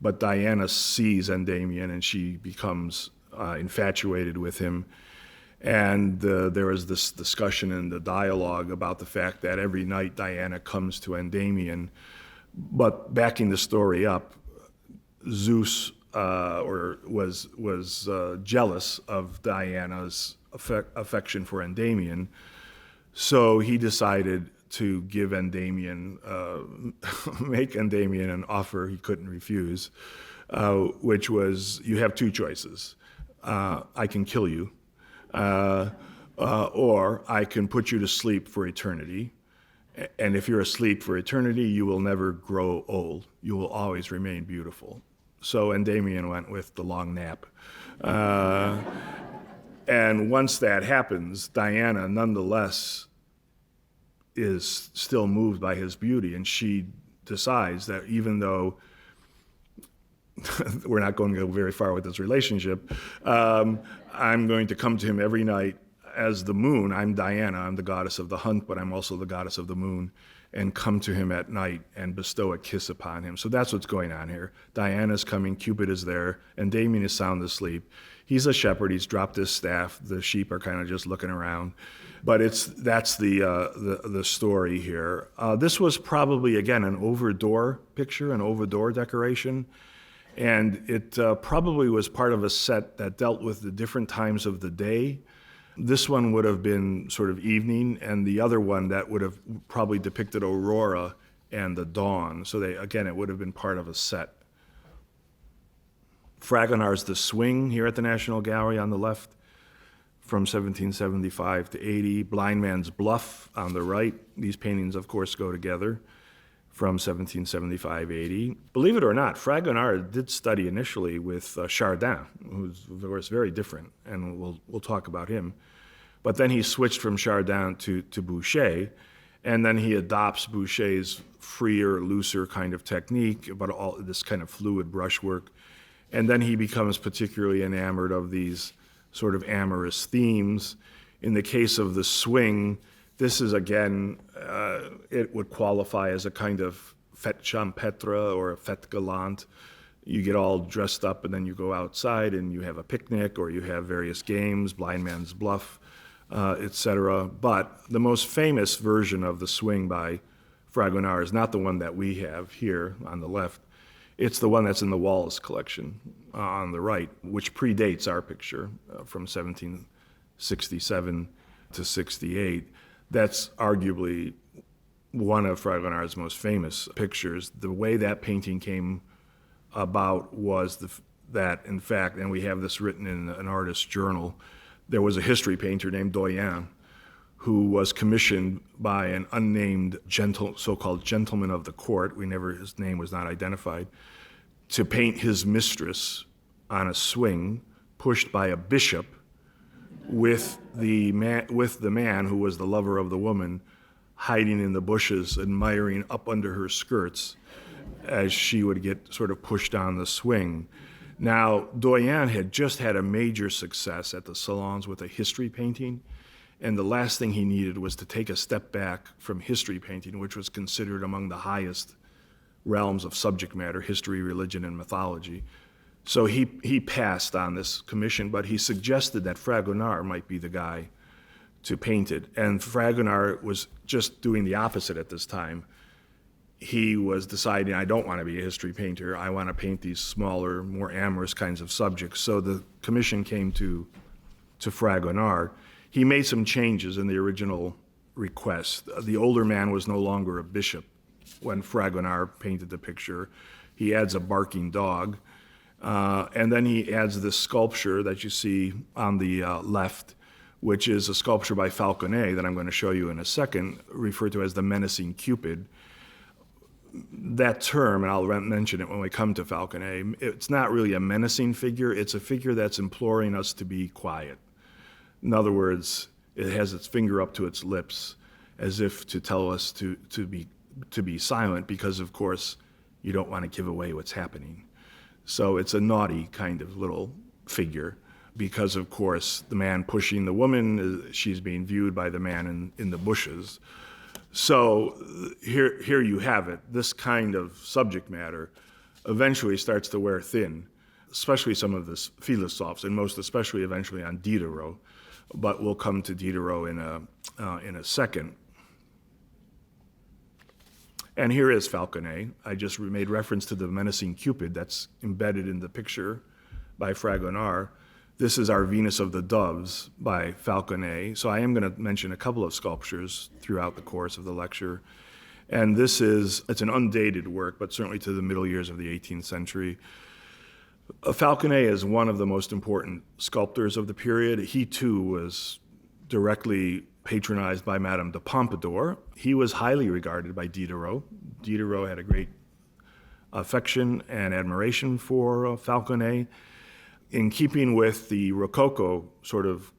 But Diana sees Endymion and she becomes infatuated with him. And there was this discussion in the dialogue about the fact that every night Diana comes to Endymion. But backing the story up, Zeus was jealous of Diana's affection for Endymion. So he decided to give Endymion, make Endymion an offer he couldn't refuse, which was, you have two choices. I can kill you, or I can put you to sleep for eternity. And if you're asleep for eternity, you will never grow old. You will always remain beautiful. So Endymion went with the long nap. And once that happens, Diana, nonetheless, is still moved by his beauty, and she decides that even though we're not going to go very far with this relationship, I'm going to come to him every night as the moon. I'm Diana, I'm the goddess of the hunt, but I'm also the goddess of the moon, and come to him at night and bestow a kiss upon him. So that's what's going on here. Diana's coming, Cupid is there, and Endymion is sound asleep. He's a shepherd, he's dropped his staff, the sheep are kind of just looking around. But that's the story here. This was probably, again, an over-door picture, an over-door decoration. And it probably was part of a set that dealt with the different times of the day. This one would have been sort of evening, and the other one that would have probably depicted aurora and the dawn. So again, it would have been part of a set. Fragonard's The Swing here at the National Gallery on the left from 1775 to 80. Blind Man's Bluff on the right. These paintings, of course, go together from 1775-80. Believe it or not, Fragonard did study initially with Chardin, who's, of course, very different, and we'll talk about him. But then he switched from Chardin to Boucher, and then he adopts Boucher's freer, looser kind of technique, but all this kind of fluid brushwork. And then he becomes particularly enamored of these sort of amorous themes. In the case of The Swing, this is, again, it would qualify as a kind of fête champêtre or a fête galante. You get all dressed up and then you go outside and you have a picnic or you have various games, Blind Man's Bluff, etc. But the most famous version of The Swing by Fragonard is not the one that we have here on the left. It's the one that's in the Wallace collection on the right, which predates our picture from 1767 to 68. That's arguably one of Fragonard's most famous pictures. The way that painting came about was that, in fact, and we have this written in an artist's journal, there was a history painter named Doyen who was commissioned by an unnamed so-called gentleman of the court, his name was not identified, to paint his mistress on a swing pushed by a bishop with the man who was the lover of the woman hiding in the bushes, admiring up under her skirts as she would get sort of pushed on the swing. Now, Doyen had just had a major success at the salons with a history painting, and the last thing he needed was to take a step back from history painting, which was considered among the highest realms of subject matter, history, religion, and mythology. So he passed on this commission, but he suggested that Fragonard might be the guy to paint it. And Fragonard was just doing the opposite at this time. He was deciding, I don't want to be a history painter. I want to paint these smaller, more amorous kinds of subjects. So the commission came to Fragonard. He made some changes in the original request. The older man was no longer a bishop when Fragonard painted the picture. He adds a barking dog. And then he adds this sculpture that you see on the left, which is a sculpture by Falconet that I'm going to show you in a second, referred to as the menacing Cupid. That term, and I'll mention it when we come to Falconet, it's not really a menacing figure. It's a figure that's imploring us to be quiet. In other words, it has its finger up to its lips, as if to tell us to be silent, because, of course, you don't want to give away what's happening. So it's a naughty kind of little figure because, of course, the man pushing the woman, she's being viewed by the man in the bushes. So here you have it. This kind of subject matter eventually starts to wear thin, especially some of the philosophes, and most especially eventually on Diderot. But we'll come to Diderot in a second. And here is Falconet. I just made reference to the menacing Cupid that's embedded in the picture by Fragonard. This is our Venus of the Doves by Falconet. So I am going to mention a couple of sculptures throughout the course of the lecture. And it's an undated work, but certainly to the middle years of the 18th century. Falconet is one of the most important sculptors of the period. He, too, was directly patronized by Madame de Pompadour. He was highly regarded by Diderot. Diderot had a great affection and admiration for Falconet. In keeping with the Rococo sort of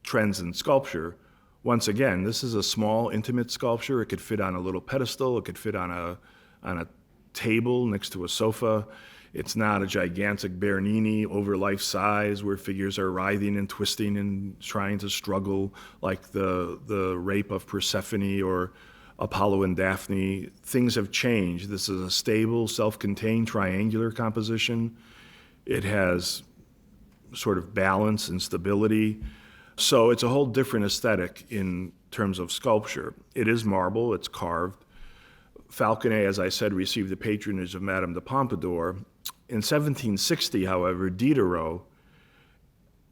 trends in sculpture, once again, this is a small, intimate sculpture. It could fit on a little pedestal. It could fit on a table next to a sofa. It's not a gigantic Bernini over life size where figures are writhing and twisting and trying to struggle like the rape of Persephone or Apollo and Daphne. Things have changed. This is a stable, self-contained, triangular composition. It has sort of balance and stability. So it's a whole different aesthetic in terms of sculpture. It is marble, it's carved. Falconet, as I said, received the patronage of Madame de Pompadour. In 1760, however, Diderot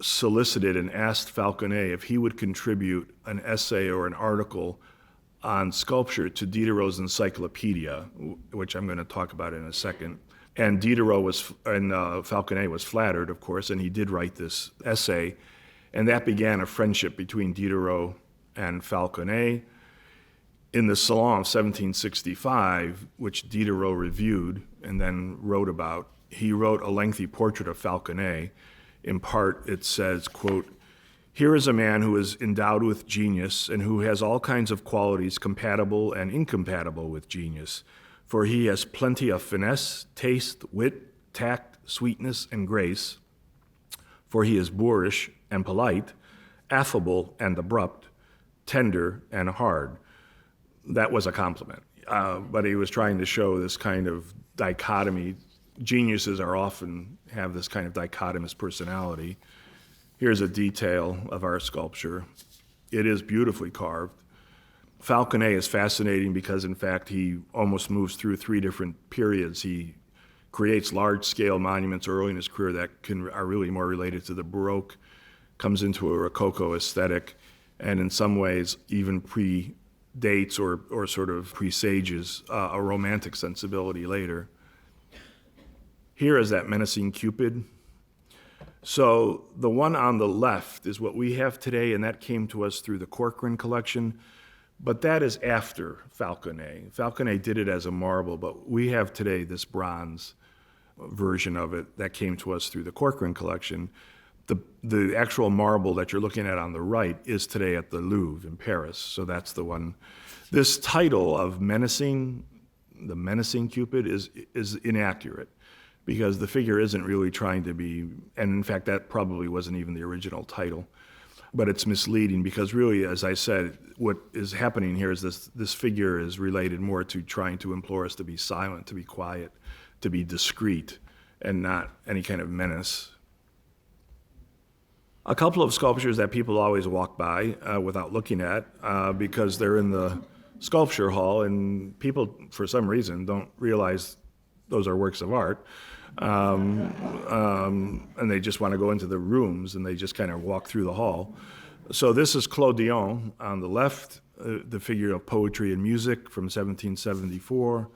solicited and asked Falconet if he would contribute an essay or an article on sculpture to Diderot's encyclopedia, which I'm going to talk about in a second. And Falconet was flattered, of course, and he did write this essay. And that began a friendship between Diderot and Falconet. In the Salon of 1765, which Diderot reviewed and then wrote about, he wrote a lengthy portrait of Falconet. In part, it says, quote, "Here is a man who is endowed with genius and who has all kinds of qualities compatible and incompatible with genius, for he has plenty of finesse, taste, wit, tact, sweetness, and grace, for he is boorish and polite, affable and abrupt, tender and hard." That was a compliment, but he was trying to show this kind of dichotomy. Geniuses often have this kind of dichotomous personality. Here's a detail of our sculpture. It is beautifully carved. Falconet is fascinating because, in fact, he almost moves through three different periods. He creates large-scale monuments early in his career that are really more related to the Baroque, comes into a Rococo aesthetic, and in some ways even predates or sort of presages a romantic sensibility later. Here is that menacing Cupid. So the one on the left is what we have today, and that came to us through the Corcoran collection, but that is after Falconet. Falconet did it as a marble, but we have today this bronze version of it that came to us through the Corcoran collection. The actual marble that you're looking at on the right is today at the Louvre in Paris, so that's the one. This title of menacing, the menacing Cupid, is inaccurate because the figure isn't really trying to be, and in fact that probably wasn't even the original title. but it's misleading because really, as I said, what is happening here is this figure is related more to trying to implore us to be silent, to be quiet, to be discreet, and not any kind of menace. A couple of sculptures that people always walk by without looking at because they're in the sculpture hall, and people, for some reason, don't realize those are works of art. And they just want to go into the rooms, and they just kind of walk through the hall. So this is Claude Dion on the left, the figure of poetry and music from 1774.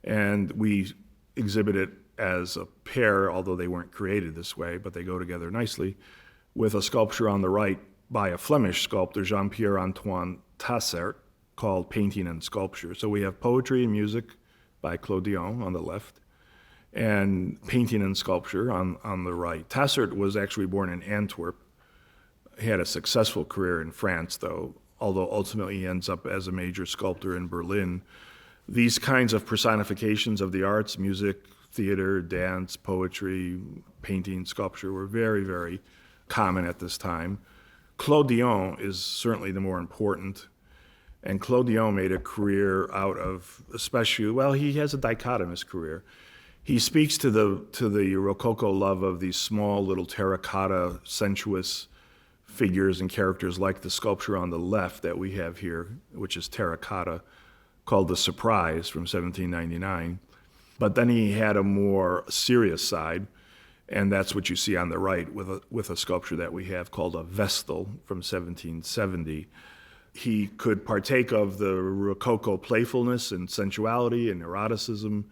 And we exhibit it as a pair, although they weren't created this way, but they go together nicely, with a sculpture on the right by a Flemish sculptor, Jean-Pierre Antoine Tassert, called Painting and Sculpture. So we have poetry and music by Claude Dion on the left, and painting and sculpture on the right. Tassert was actually born in Antwerp. He had a successful career in France, though, although ultimately he ends up as a major sculptor in Berlin. These kinds of personifications of the arts, music, theater, dance, poetry, painting, sculpture, were very, very common at this time. Claude Dion is certainly the more important. And Claude Dion made a career out of, especially, well, he has a dichotomous career. He speaks to the Rococo love of these small little terracotta, sensuous figures and characters like the sculpture on the left that we have here, which is terracotta, called The Surprise from 1799. But then he had a more serious side, and that's what you see on the right with a sculpture that we have called a Vestal from 1770. He could partake of the Rococo playfulness and sensuality and eroticism,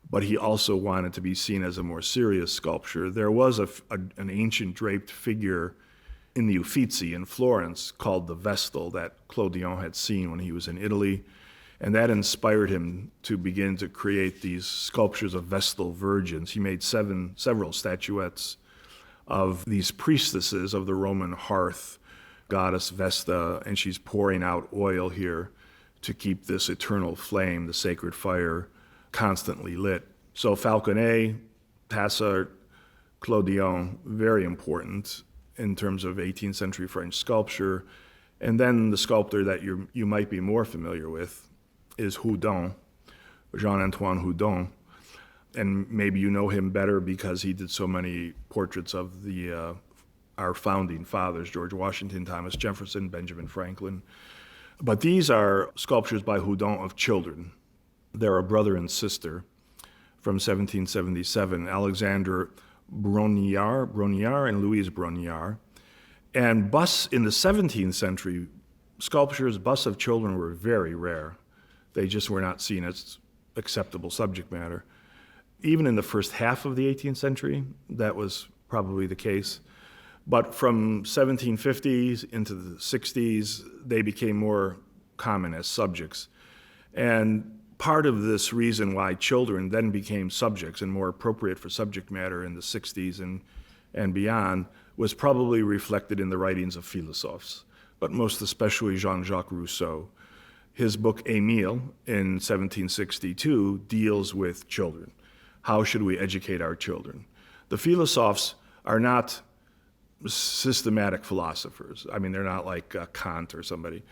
but he also wanted to be seen as a more serious sculpture. There was an ancient draped figure in the Uffizi in Florence called the Vestal that Claude Dion had seen when he was in Italy, and that inspired him to begin to create these sculptures of Vestal virgins. He made several statuettes of these priestesses of the Roman hearth, goddess Vesta, and she's pouring out oil here to keep this eternal flame, the sacred fire, constantly lit. So Falconet, Tassert, Claude Dion, very important in terms of 18th century French sculpture. And then the sculptor that you might be more familiar with is Houdon, Jean-Antoine Houdon. And maybe you know him better because he did so many portraits of our founding fathers, George Washington, Thomas Jefferson, Benjamin Franklin. But these are sculptures by Houdon of children. They're a brother and sister from 1777, Alexandre Brongniart and Louise Brongniart. And busts in the 17th century, sculptures, busts of children were very rare. They just were not seen as acceptable subject matter. Even in the first half of the 18th century, that was probably the case. But from 1750s into the 60s, they became more common as subjects. And part of this reason why children then became subjects and more appropriate for subject matter in the 60s and beyond was probably reflected in the writings of philosophers, but most especially Jean-Jacques Rousseau. His book Émile in 1762 deals with children. How should we educate our children? The philosophers are not systematic philosophers. I mean, they're not like Kant or somebody.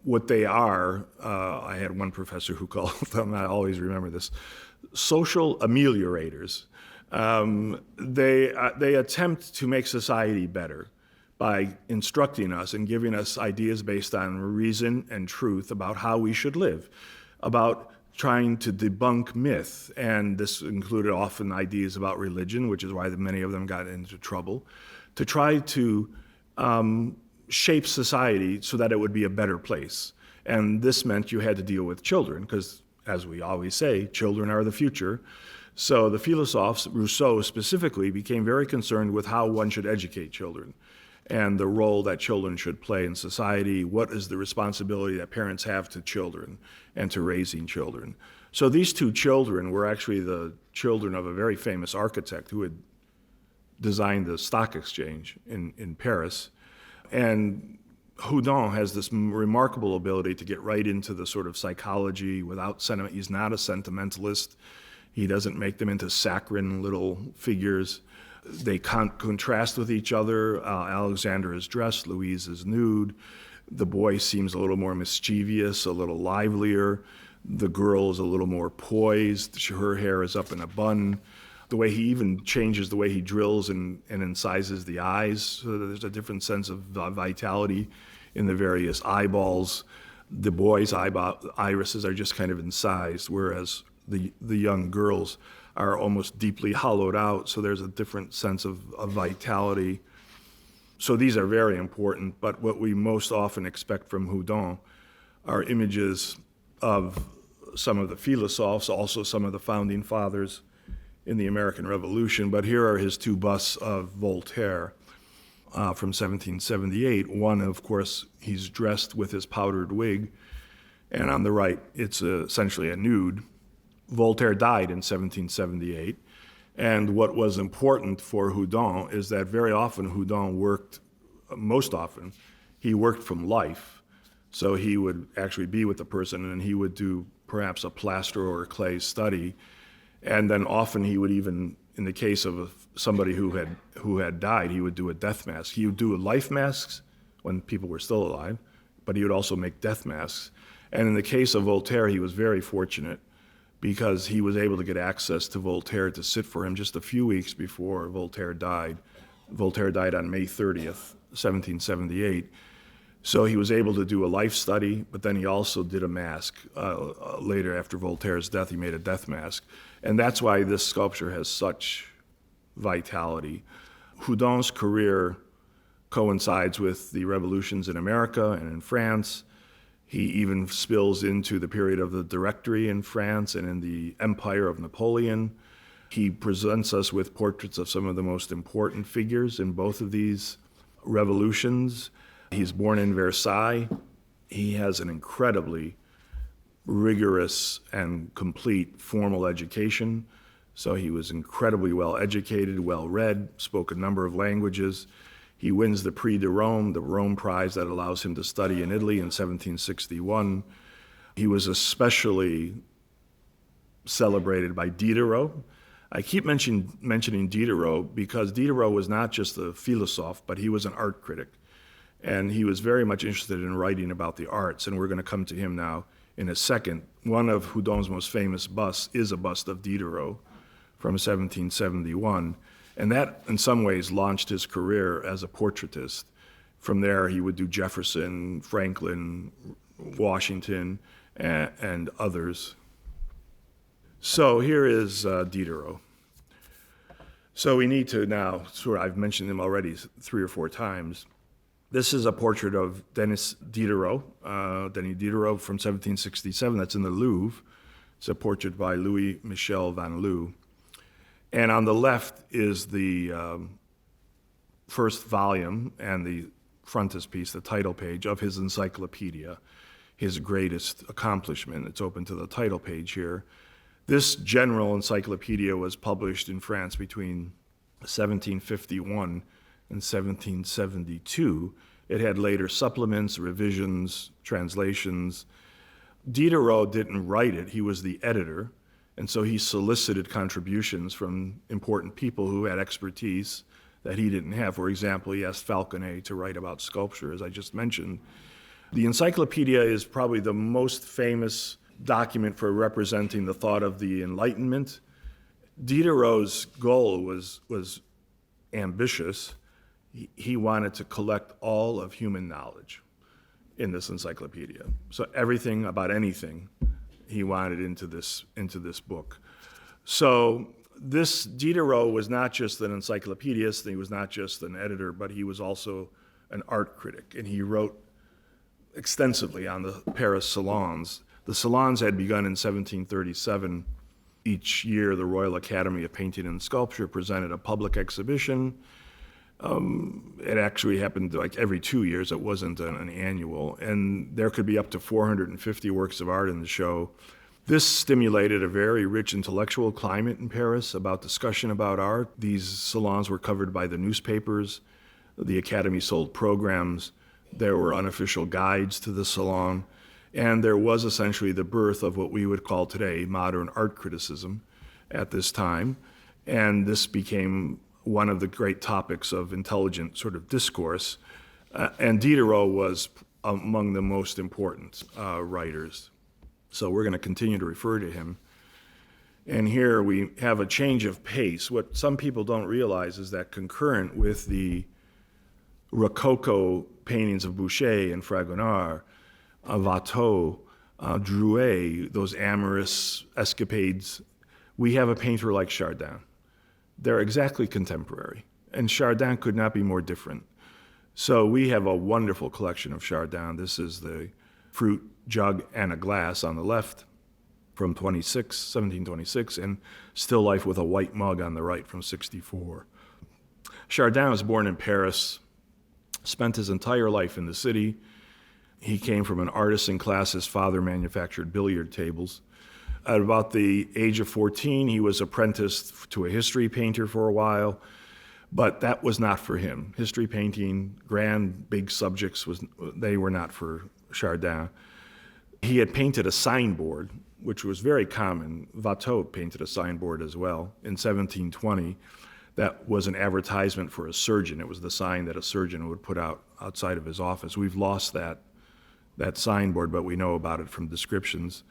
What they are, I had one professor who called them, I always remember this, social ameliorators. They attempt to make society better by instructing us and giving us ideas based on reason and truth about how we should live, about trying to debunk myth. And this included often ideas about religion, which is why many of them got into trouble, to try to shape society so that it would be a better place. And this meant you had to deal with children, because as we always say, children are the future. So the philosophers, Rousseau specifically, became very concerned with how one should educate children and the role that children should play in society. What is the responsibility that parents have to children and to raising children? So these two children were actually the children of a very famous architect who had designed the stock exchange in Paris. And Houdon has this remarkable ability to get right into the sort of psychology without sentiment. He's not a sentimentalist. He doesn't make them into saccharine little figures. They contrast with each other. Alexander is dressed, Louise is nude. The boy seems a little more mischievous, a little livelier. The girl is a little more poised. Her hair is up in a bun. The way he even changes the way he drills and incisors the eyes, so that there's a different sense of vitality in the various eyeballs. The boy's irises are just kind of incised, whereas the young girls are almost deeply hollowed out, so there's a different sense of vitality. So these are very important, but what we most often expect from Houdon are images of some of the philosophes, also some of the founding fathers in the American Revolution. But here are his two busts of Voltaire from 1778. One, of course, he's dressed with his powdered wig, and on the right, it's essentially a nude. Voltaire died in 1778, and what was important for Houdon is that very often Houdon worked, most often, he worked from life. So he would actually be with the person and he would do perhaps a plaster or a clay study. And then often he would even, in the case of somebody who had died, he would do a death mask. He would do life masks when people were still alive, but he would also make death masks. And in the case of Voltaire, he was very fortunate because he was able to get access to Voltaire to sit for him just a few weeks before Voltaire died. Voltaire died on May 30th, 1778. So he was able to do a life study, but then he also did a mask. Later, after Voltaire's death, he made a death mask. And that's why this sculpture has such vitality. Houdon's career coincides with the revolutions in America and in France. He even spills into the period of the Directory in France and in the Empire of Napoleon. He presents us with portraits of some of the most important figures in both of these revolutions. He's born in Versailles. He has an incredibly rigorous and complete formal education. So he was incredibly well educated, well read, spoke a number of languages. He wins the Prix de Rome, the Rome Prize that allows him to study in Italy in 1761. He was especially celebrated by Diderot. I keep mentioning Diderot because Diderot was not just a philosophe, but he was an art critic. And he was very much interested in writing about the arts, and we're going to come to him now in a second. One of Houdon's most famous busts is a bust of Diderot from 1771, and that in some ways launched his career as a portraitist. From there, he would do Jefferson, Franklin, Washington, and others. So here is Diderot. So we need to now, I've mentioned him already 3 or 4 times. This is a portrait of Denis Diderot, Denis Diderot from 1767. That's in the Louvre. It's a portrait by Louis Michel Van Loo. And on the left is the first volume and the frontispiece, the title page of his encyclopedia, his greatest accomplishment. It's open to the title page here. This general encyclopedia was published in France between 1751 in 1772. It had later supplements, revisions, translations. Diderot didn't write it, he was the editor, and so he solicited contributions from important people who had expertise that he didn't have. For example, he asked Falconet to write about sculpture, as I just mentioned. The encyclopedia is probably the most famous document for representing the thought of the Enlightenment. Diderot's goal was ambitious. He wanted to collect all of human knowledge in this encyclopedia. So everything about anything he wanted into this book. So this Diderot was not just an encyclopedist, he was not just an editor, but he was also an art critic, and he wrote extensively on the Paris salons. The salons had begun in 1737. Each year, the Royal Academy of Painting and Sculpture presented a public exhibition. It actually happened like every 2 years. It wasn't an annual. And there could be up to 450 works of art in the show. This stimulated a very rich intellectual climate in Paris about discussion about art. These salons were covered by the newspapers. The Academy sold programs. There were unofficial guides to the salon. And there was essentially the birth of what we would call today modern art criticism. at this time, and this became one of the great topics of intelligent sort of discourse. And Diderot was among the most important writers. So we're going to continue to refer to him. And here we have a change of pace. What some people don't realize is that concurrent with the Rococo paintings of Boucher and Fragonard, Watteau, Drouet, those amorous escapades, we have a painter like Chardin. They're exactly contemporary, and Chardin could not be more different. So we have a wonderful collection of Chardin. This is the Fruit, Jug, and a Glass on the left from 1726, and Still Life with a White Mug on the right from 64. Chardin was born in Paris, spent his entire life in the city. He came from an artisan class. His father manufactured billiard tables. At about the age of 14, he was apprenticed to a history painter for a while, but that was not for him. History painting, grand, big subjects, they were not for Chardin. He had painted a signboard, which was very common. Watteau painted a signboard as well in 1720. That was an advertisement for a surgeon. It was the sign that a surgeon would put out outside of his office. We've lost that signboard, but we know about it from descriptions.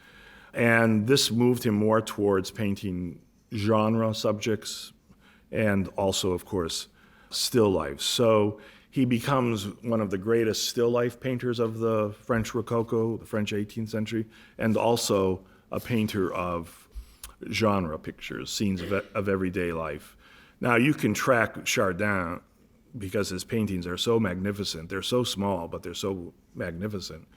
And this moved him more towards painting genre subjects and also, of course, still life. So he becomes one of the greatest still life painters of the French Rococo, the French 18th century, and also a painter of genre pictures, scenes of everyday life. Now, you can track Chardin because his paintings are so magnificent. They're so small, but they're so magnificent.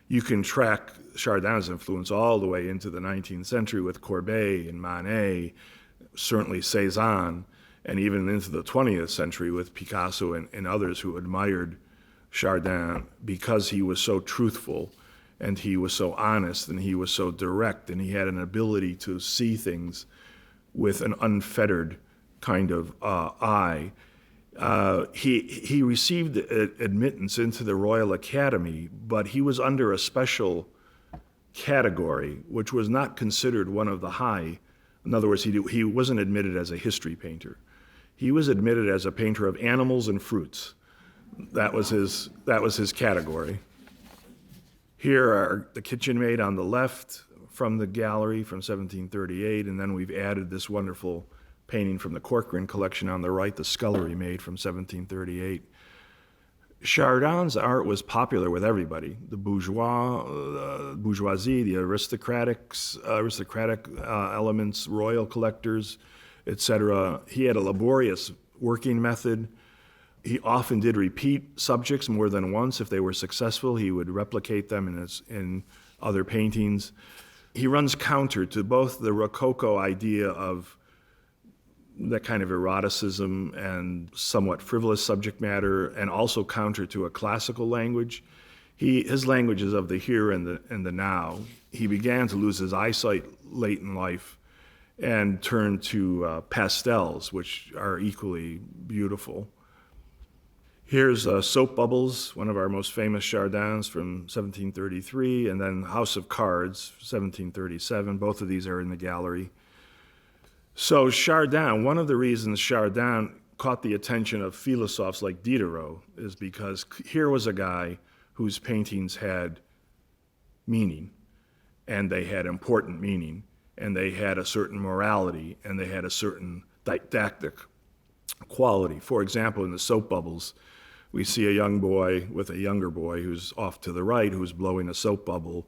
You can track Chardin's influence all the way into the 19th century with Courbet and Manet, certainly Cézanne, and even into the 20th century with Picasso and others who admired Chardin because he was so truthful and he was so honest and he was so direct and he had an ability to see things with an unfettered kind of eye. He received admittance into the Royal Academy, but he was under a special category, which was not considered one of the high. In other words, he wasn't admitted as a history painter. He was admitted as a painter of animals and fruits. That was his category. Here are the Kitchen Maid on the left from the gallery from 1738, and then we've added this wonderful painting from the Corcoran collection on the right, the Scullery Maid from 1738. Chardin's art was popular with everybody, the bourgeoisie, the aristocratic elements, royal collectors, etc. He had a laborious working method. He often did repeat subjects more than once. If they were successful, he would replicate them in other paintings. He runs counter to both the Rococo idea of that kind of eroticism and somewhat frivolous subject matter, and also counter to a classical language. His language is of the here and the now. He began to lose his eyesight late in life and turned to pastels, which are equally beautiful. Here's Soap Bubbles, one of our most famous Chardins from 1733, and then House of Cards, 1737. Both of these are in the gallery. So Chardin, one of the reasons Chardin caught the attention of philosophers like Diderot is because here was a guy whose paintings had meaning, and they had important meaning, and they had a certain morality, and they had a certain didactic quality. For example, in the Soap Bubbles, we see a young boy with a younger boy who's off to the right who's blowing a soap bubble.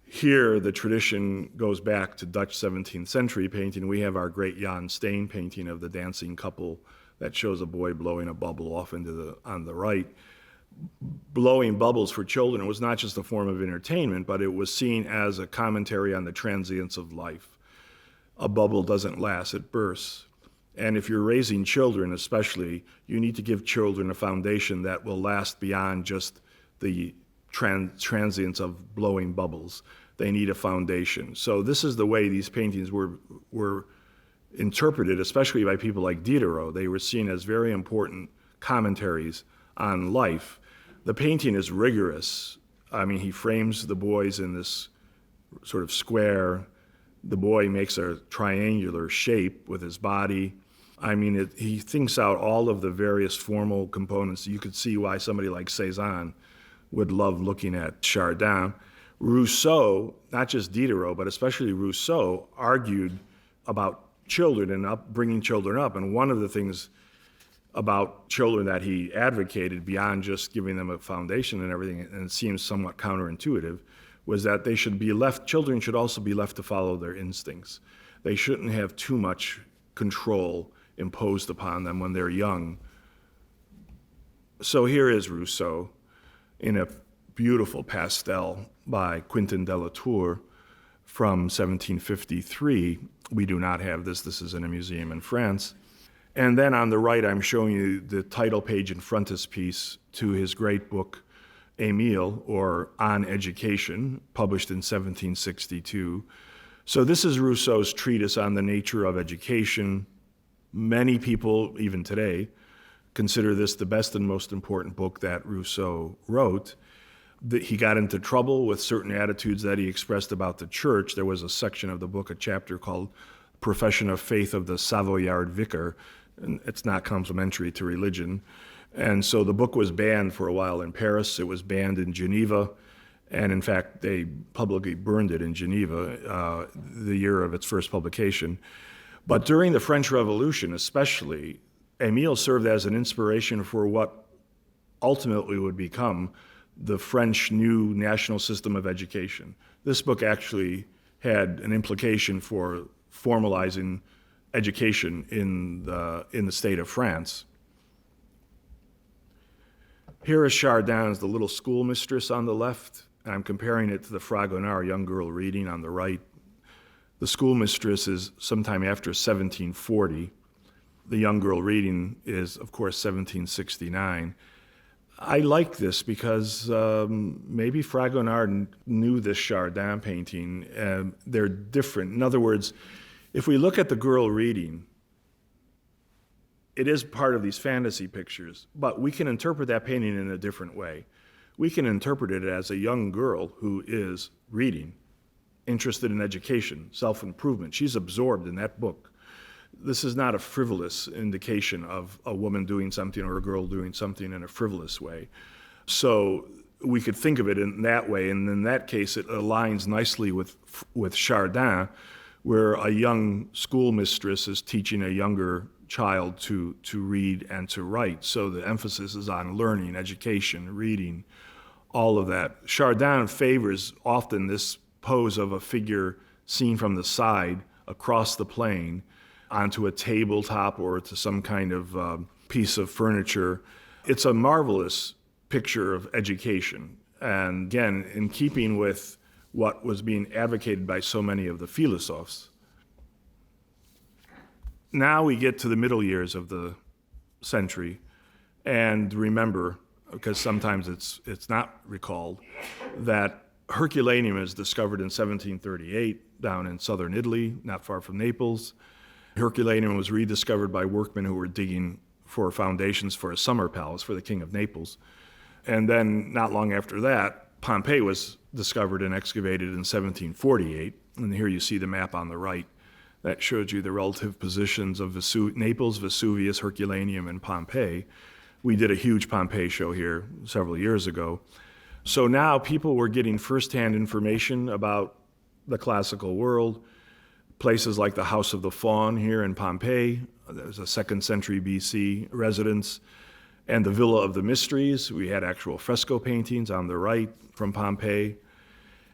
Here, the tradition goes back to Dutch 17th century painting. We have our great Jan Steen painting of the dancing couple that shows a boy blowing a bubble off on the right. Blowing bubbles for children was not just a form of entertainment, but it was seen as a commentary on the transience of life. A bubble doesn't last, it bursts. And if you're raising children especially, you need to give children a foundation that will last beyond just the transience of blowing bubbles. They need a foundation. So this is the way these paintings were interpreted, especially by people like Diderot. They were seen as very important commentaries on life. The painting is rigorous. I mean, he frames the boys in this sort of square The boy makes a triangular shape with his body. I mean, he thinks out all of the various formal components. You could see why somebody like Cézanne would love looking at Chardin. Rousseau, not just Diderot, but especially Rousseau, argued about children and bringing children up. And one of the things about children that he advocated, beyond just giving them a foundation and everything, and it seems somewhat counterintuitive, was that children should also be left to follow their instincts. They shouldn't have too much control imposed upon them when they're young. So here is Rousseau in a beautiful pastel by Quentin de la Tour from 1753. We do not have this. This is in a museum in France. And then on the right, I'm showing you the title page and frontispiece to his great book, Émile, or On Education, published in 1762. So this is Rousseau's treatise on the nature of education. Many people, even today, consider this the best and most important book that Rousseau wrote. He got into trouble with certain attitudes that he expressed about the church. There was a section of the book, a chapter called Profession of Faith of the Savoyard Vicar, and it's not complimentary to religion. And so the book was banned for a while in Paris. It was banned in Geneva. And in fact, they publicly burned it in Geneva the year of its first publication. But during the French Revolution especially, Émile served as an inspiration for what ultimately would become the French new national system of education. This book actually had an implication for formalizing education in the state of France. Here is Chardin's The Little Schoolmistress on the left. I'm comparing it to the Fragonard, Young Girl Reading, on the right. The Schoolmistress is sometime after 1740. The Young Girl Reading is, of course, 1769. I like this because maybe Fragonard knew this Chardin painting. They're different. In other words, if we look at the girl reading, it is part of these fantasy pictures, but we can interpret that painting in a different way. We can interpret it as a young girl who is reading, interested in education, self-improvement. She's absorbed in that book. This is not a frivolous indication of a woman doing something or a girl doing something in a frivolous way. So we could think of it in that way, and in that case, it aligns nicely with Chardin, where a young schoolmistress is teaching a younger child to read and to write. So the emphasis is on learning, education, reading, all of that. Chardin favors often this pose of a figure seen from the side across the plain onto a tabletop or to some kind of piece of furniture. It's a marvelous picture of education. And again, in keeping with what was being advocated by so many of the philosophers. Now we get to the middle years of the century, and remember, because sometimes it's not recalled, that Herculaneum is discovered in 1738 down in southern Italy, not far from Naples. Herculaneum was rediscovered by workmen who were digging for foundations for a summer palace for the King of Naples. And then not long after that, Pompeii was discovered and excavated in 1748. And here you see the map on the right that shows you the relative positions of Naples, Vesuvius, Herculaneum, and Pompeii. We did a huge Pompeii show here several years ago. So now people were getting firsthand information about the classical world. Places like the House of the Faun here in Pompeii, there's a 2nd century BC residence, and the Villa of the Mysteries. We had actual fresco paintings on the right from Pompeii.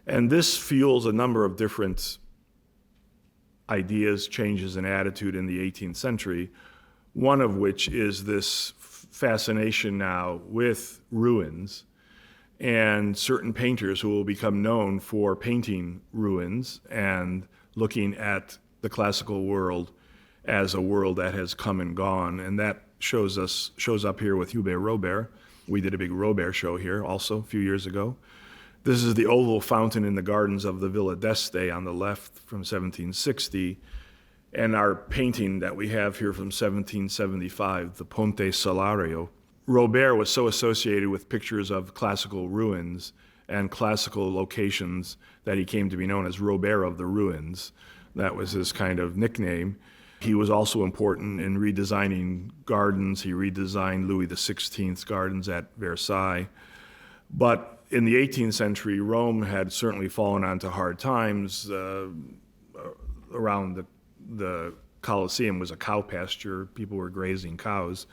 And this fuels a number of different ideas, changes in attitude in the 18th century, one of which is this fascination now with ruins and certain painters who will become known for painting ruins and looking at the classical world as a world that has come and gone. And that shows up here with Hubert Robert. We did a big Robert show here also a few years ago. This is the oval fountain in the gardens of the Villa d'Este on the left from 1760. And our painting that we have here from 1775, the Ponte Solario. Robert was so associated with pictures of classical ruins and classical locations that he came to be known as Robert of the Ruins. That was his kind of nickname. He was also important in redesigning gardens. He redesigned Louis XVI's gardens at Versailles. But in the 18th century, Rome had certainly fallen onto hard times. Around the Colosseum was a cow pasture. People were grazing cows.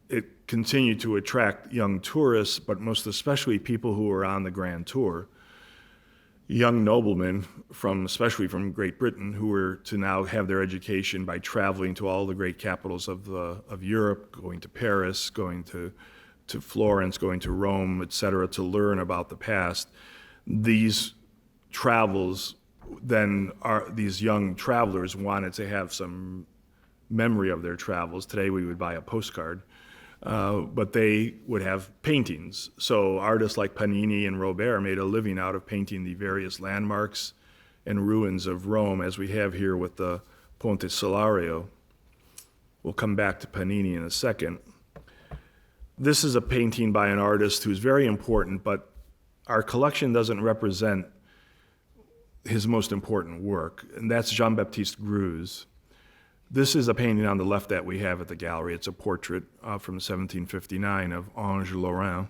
It continued to attract young tourists, but most especially people who were on the Grand Tour. Young noblemen, especially from Great Britain, who were to now have their education by traveling to all the great capitals of Europe, going to Paris, going to Florence, going to Rome, etc., to learn about the past. These travels, then these young travelers wanted to have some memory of their travels. Today we would buy a postcard. But they would have paintings. So artists like Panini and Robert made a living out of painting the various landmarks and ruins of Rome, as we have here with the Ponte Salario. We'll come back to Panini in a second. This is a painting by an artist who's very important, but our collection doesn't represent his most important work, and that's Jean-Baptiste Greuze. This is a painting on the left that we have at the gallery. It's a portrait from 1759 of Ange Lorrain.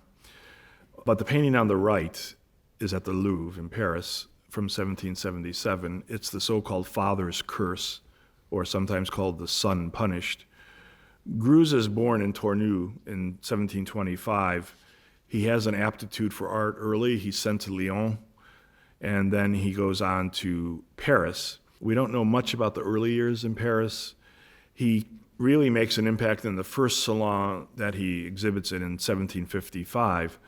But the painting on the right is at the Louvre in Paris from 1777. It's the so-called Father's Curse, or sometimes called the Son Punished. Greuze is born in Tournus in 1725. He has an aptitude for art early. He's sent to Lyon, and then he goes on to Paris. We don't know much about the early years in Paris. He really makes an impact in the first salon that he exhibits in 1755.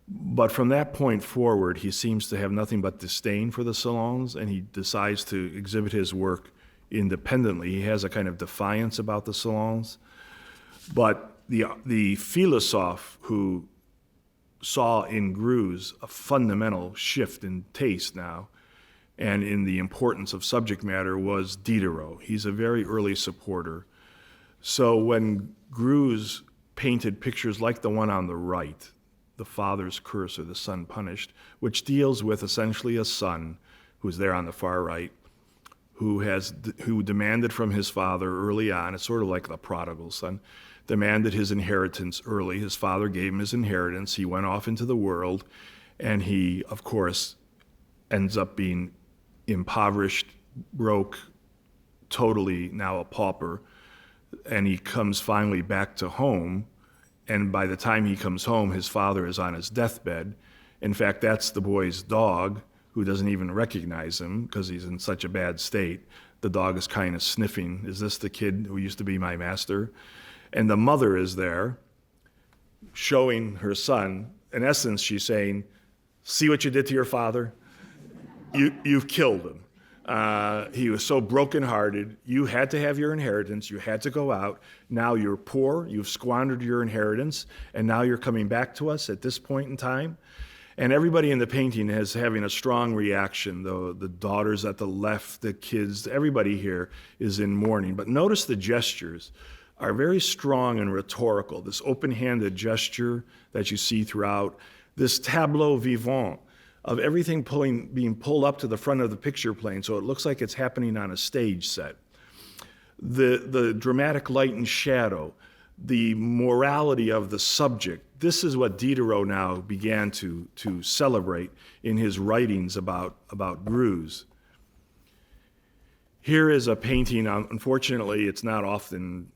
But from that point forward, he seems to have nothing but disdain for the salons, and he decides to exhibit his work independently. He has a kind of defiance about the salons. But the philosophe who saw in Greuze a fundamental shift in taste now, and in the importance of subject matter, was Diderot. He's a very early supporter. So when Greuze painted pictures like the one on the right, The Father's Curse or The Son Punished, which deals with essentially a son who's there on the far right, who demanded from his father early on, it's sort of like the prodigal son, demanded his inheritance early. His father gave him his inheritance. He went off into the world, and he, of course, ends up being impoverished, broke, totally now a pauper, and he comes finally back to home, and by the time he comes home, his father is on his deathbed. In fact, that's the boy's dog, who doesn't even recognize him because he's in such a bad state. The dog is kind of sniffing, is this the kid who used to be my master? And the mother is there, showing her son. In essence, she's saying, see what you did to your father? You've killed him. He was so brokenhearted. You had to have your inheritance. You had to go out. Now you're poor. You've squandered your inheritance. And now you're coming back to us at this point in time. And everybody in the painting is having a strong reaction. The daughters at the left, the kids, everybody here is in mourning. But notice the gestures are very strong and rhetorical. This open-handed gesture that you see throughout, this tableau vivant of everything being pulled up to the front of the picture plane, so it looks like it's happening on a stage set. The dramatic light and shadow, the morality of the subject. This is what Diderot now began to celebrate in his writings about Greuze. Here is a painting. Unfortunately, it's not often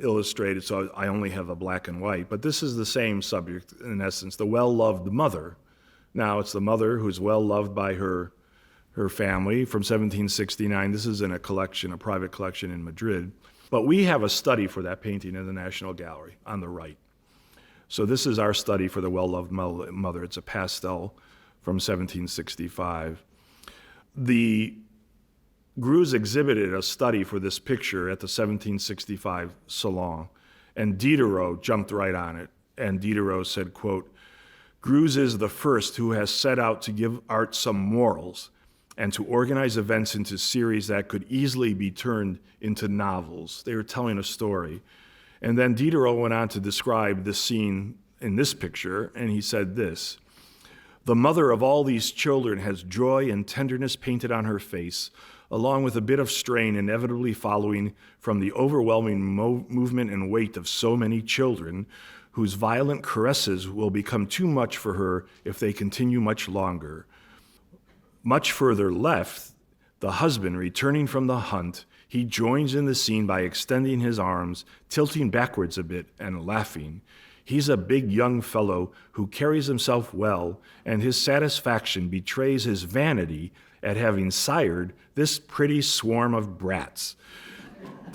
illustrated, so I only have a black and white, but this is the same subject, in essence, the well-loved mother. Now, it's the mother who's well-loved by her family from 1769. This is in a collection, a private collection in Madrid. But we have a study for that painting in the National Gallery on the right. So this is our study for the well-loved mother. It's a pastel from 1765. The Greuze exhibited a study for this picture at the 1765 Salon, and Diderot jumped right on it. And Diderot said, quote, Greuze is the first who has set out to give art some morals and to organize events into series that could easily be turned into novels. They were telling a story. And then Diderot went on to describe this scene in this picture, and he said this: the mother of all these children has joy and tenderness painted on her face, along with a bit of strain inevitably following from the overwhelming movement and weight of so many children, whose violent caresses will become too much for her if they continue much longer. Much further left, the husband returning from the hunt, he joins in the scene by extending his arms, tilting backwards a bit, and laughing. He's a big young fellow who carries himself well, and his satisfaction betrays his vanity at having sired this pretty swarm of brats.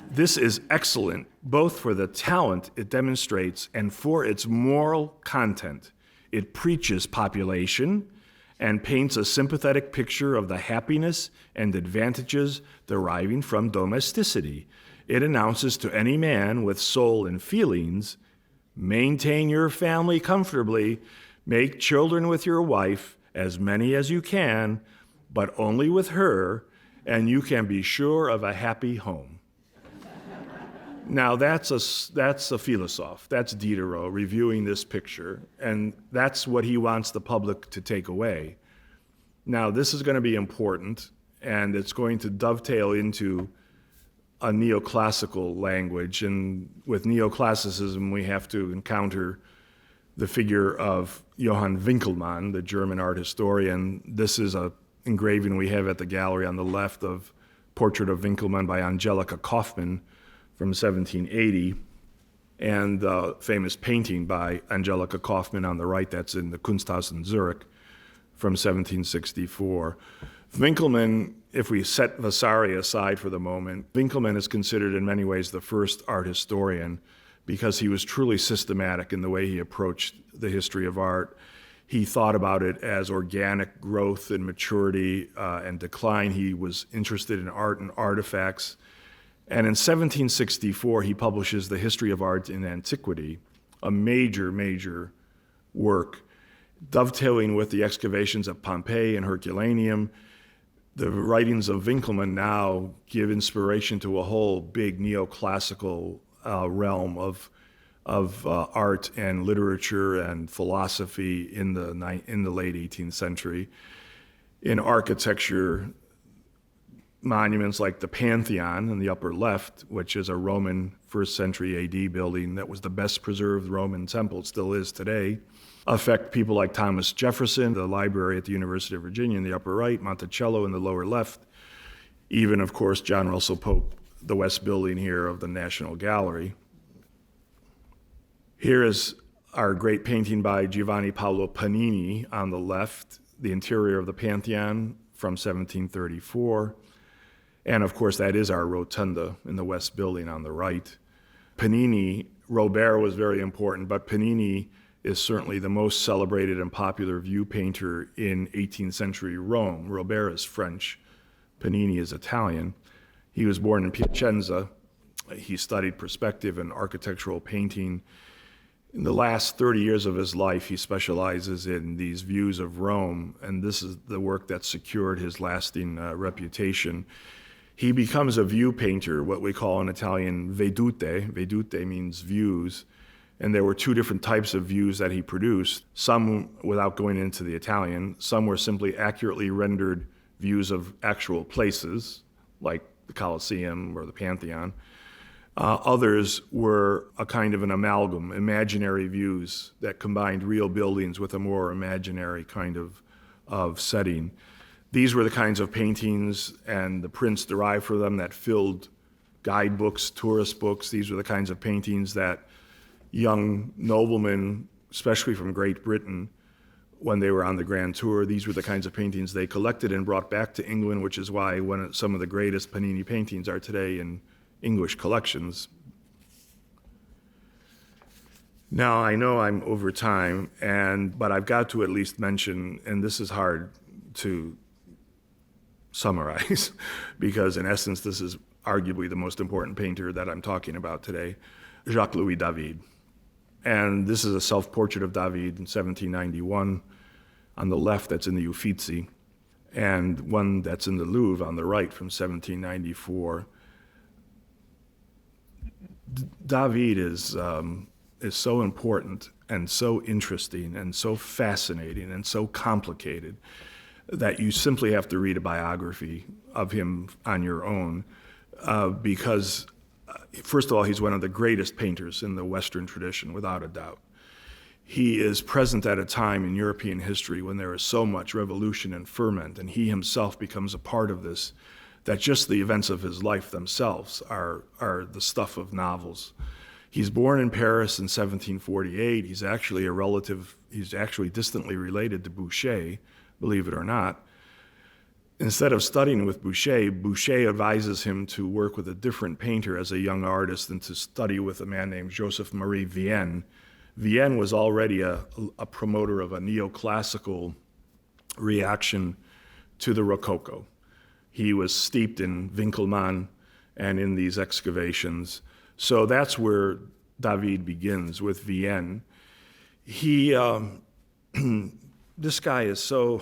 This is excellent, both for the talent it demonstrates and for its moral content. It preaches population and paints a sympathetic picture of the happiness and advantages deriving from domesticity. It announces to any man with soul and feelings, maintain your family comfortably, make children with your wife, as many as you can, but only with her, and you can be sure of a happy home. Now that's a philosophe, that's Diderot reviewing this picture, and that's what he wants the public to take away. Now this is going to be important, and it's going to dovetail into a neoclassical language, and with neoclassicism we have to encounter the figure of Johann Winckelmann, the German art historian. This is an engraving we have at the gallery on the left of Portrait of Winckelmann by Angelica Kaufmann from 1780, and the famous painting by Angelica Kaufmann on the right, that's in the Kunsthaus in Zurich from 1764. Winckelmann, if we set Vasari aside for the moment, Winckelmann is considered in many ways the first art historian because he was truly systematic in the way he approached the history of art. He thought about it as organic growth and maturity and decline. He was interested in art and artifacts. And in 1764, he publishes The History of Art in Antiquity, a major work, dovetailing with the excavations of Pompeii and Herculaneum. The writings of Winckelmann now give inspiration to a whole big neoclassical realm of art and literature and philosophy in the late 18th century. In architecture, monuments like the Pantheon in the upper left, which is a Roman 1st century AD building that was the best preserved Roman temple, it still is today, affect people like Thomas Jefferson, the library at the University of Virginia in the upper right, Monticello in the lower left, even, of course, John Russell Pope, the West building here of the National Gallery. Here is our great painting by Giovanni Paolo Panini on the left, the interior of the Pantheon from 1734. And of course, that is our rotunda in the West building on the right. Panini, Robert was very important, but Panini is certainly the most celebrated and popular view painter in 18th century Rome. Robert is French, Panini is Italian. He was born in Piacenza. He studied perspective and architectural painting. In the last 30 years of his life, he specializes in these views of Rome, and this is the work that secured his lasting reputation. He becomes a view painter, what we call in Italian vedute. Vedute means views. And there were two different types of views that he produced. Some, without going into the Italian, some were simply accurately rendered views of actual places, like the Colosseum or the Pantheon. Others were a kind of an amalgam, imaginary views that combined real buildings with a more imaginary kind of setting. These were the kinds of paintings and the prints derived from them that filled guidebooks, tourist books. These were the kinds of paintings that young noblemen, especially from Great Britain, when they were on the Grand Tour, these were the kinds of paintings they collected and brought back to England, which is why some of the greatest Panini paintings are today in English collections. Now, I know I'm over time, but I've got to at least mention, and this is hard to summarize, because in essence, this is arguably the most important painter that I'm talking about today, Jacques-Louis David. And this is a self-portrait of David in 1791 on the left, that's in the Uffizi, and one that's in the Louvre on the right from 1794. David is so important and so interesting and so fascinating and so complicated that you simply have to read a biography of him on your own, because, first of all, he's one of the greatest painters in the Western tradition, without a doubt. He is present at a time in European history when there is so much revolution and ferment, and he himself becomes a part of this, that just the events of his life themselves are the stuff of novels. He's born in Paris in 1748. He's actually distantly related to Boucher, believe it or not. Instead of studying with Boucher, Boucher advises him to work with a different painter as a young artist and to study with a man named Joseph Marie Vienne. Vienne was already a promoter of a neoclassical reaction to the Rococo. He was steeped in Winkelmann and in these excavations. So that's where David begins, with Vienne. This guy is so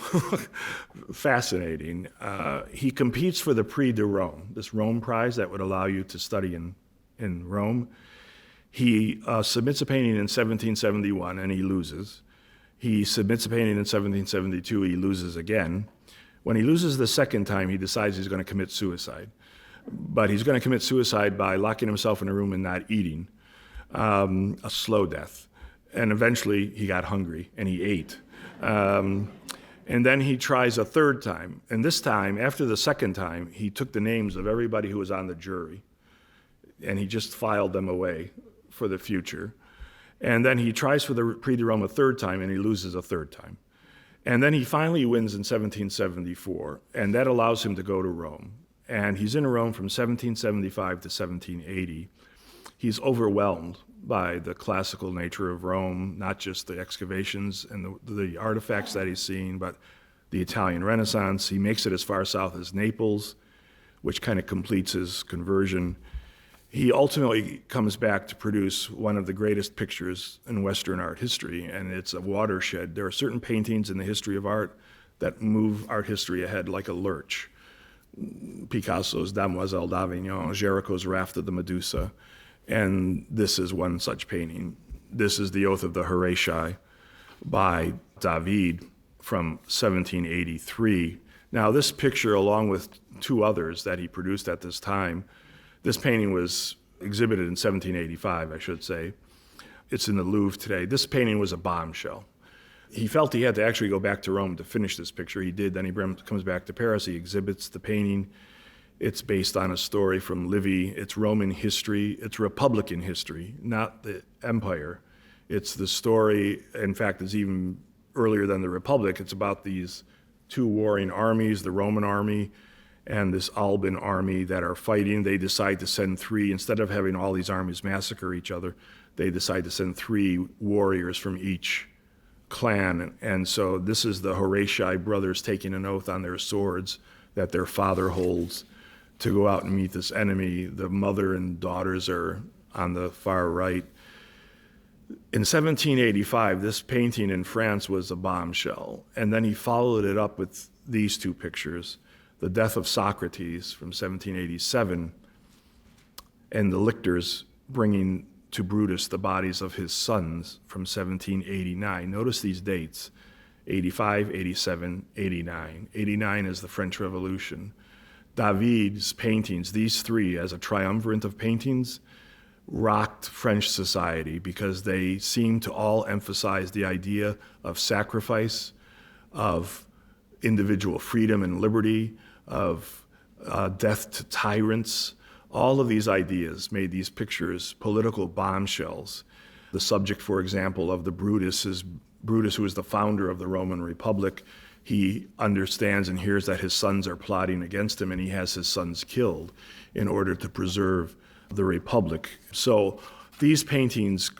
fascinating. He competes for the Prix de Rome, this Rome prize that would allow you to study in Rome. He submits a painting in 1771 and he loses. He submits a painting in 1772, he loses again. When he loses the second time, he decides he's going to commit suicide. But he's going to commit suicide by locking himself in a room and not eating, a slow death. And eventually he got hungry and he ate. And then he tries a third time. And this time, after the second time, he took the names of everybody who was on the jury and he just filed them away for the future. And then he tries for the Prix de Rome a third time and he loses a third time. And then he finally wins in 1774, and that allows him to go to Rome. And he's in Rome from 1775 to 1780. He's overwhelmed by the classical nature of Rome, not just the excavations and the artifacts that he's seen, but the Italian Renaissance. He makes it as far south as Naples, which kind of completes his conversion. He ultimately comes back to produce one of the greatest pictures in Western art history, and it's a watershed. There are certain paintings in the history of art that move art history ahead like a lurch. Picasso's Damoiselle d'Avignon, Géricault's Raft of the Medusa, and this is one such painting. This is The Oath of the Horatii by David from 1783. Now, this picture, along with two others that he produced at this time, this painting was exhibited in 1785, I should say. It's in the Louvre today. This painting was a bombshell. He felt he had to actually go back to Rome to finish this picture. He did. Then he comes back to Paris. He exhibits the painting. It's based on a story from Livy. It's Roman history. It's Republican history, not the empire. It's the story, in fact, it's even earlier than the Republic. It's about these two warring armies, the Roman army and this Alban army that are fighting. They decide to send three, instead of having all these armies massacre each other, they decide to send three warriors from each clan. And so this is the Horatii brothers taking an oath on their swords that their father holds to go out and meet this enemy. The mother and daughters are on the far right. In 1785, this painting in France was a bombshell. And then he followed it up with these two pictures, The Death of Socrates from 1787, and the lictors bringing to Brutus the bodies of his sons from 1789. Notice these dates, 85, 87, 89. 89 is the French Revolution. David's paintings, these three as a triumvirate of paintings, rocked French society because they seemed to all emphasize the idea of sacrifice, of individual freedom and liberty, of death to tyrants. All of these ideas made these pictures political bombshells. The subject, for example, of the Brutus is Brutus, who is the founder of the Roman Republic. He understands and hears that his sons are plotting against him, and he has his sons killed in order to preserve the Republic. So these paintings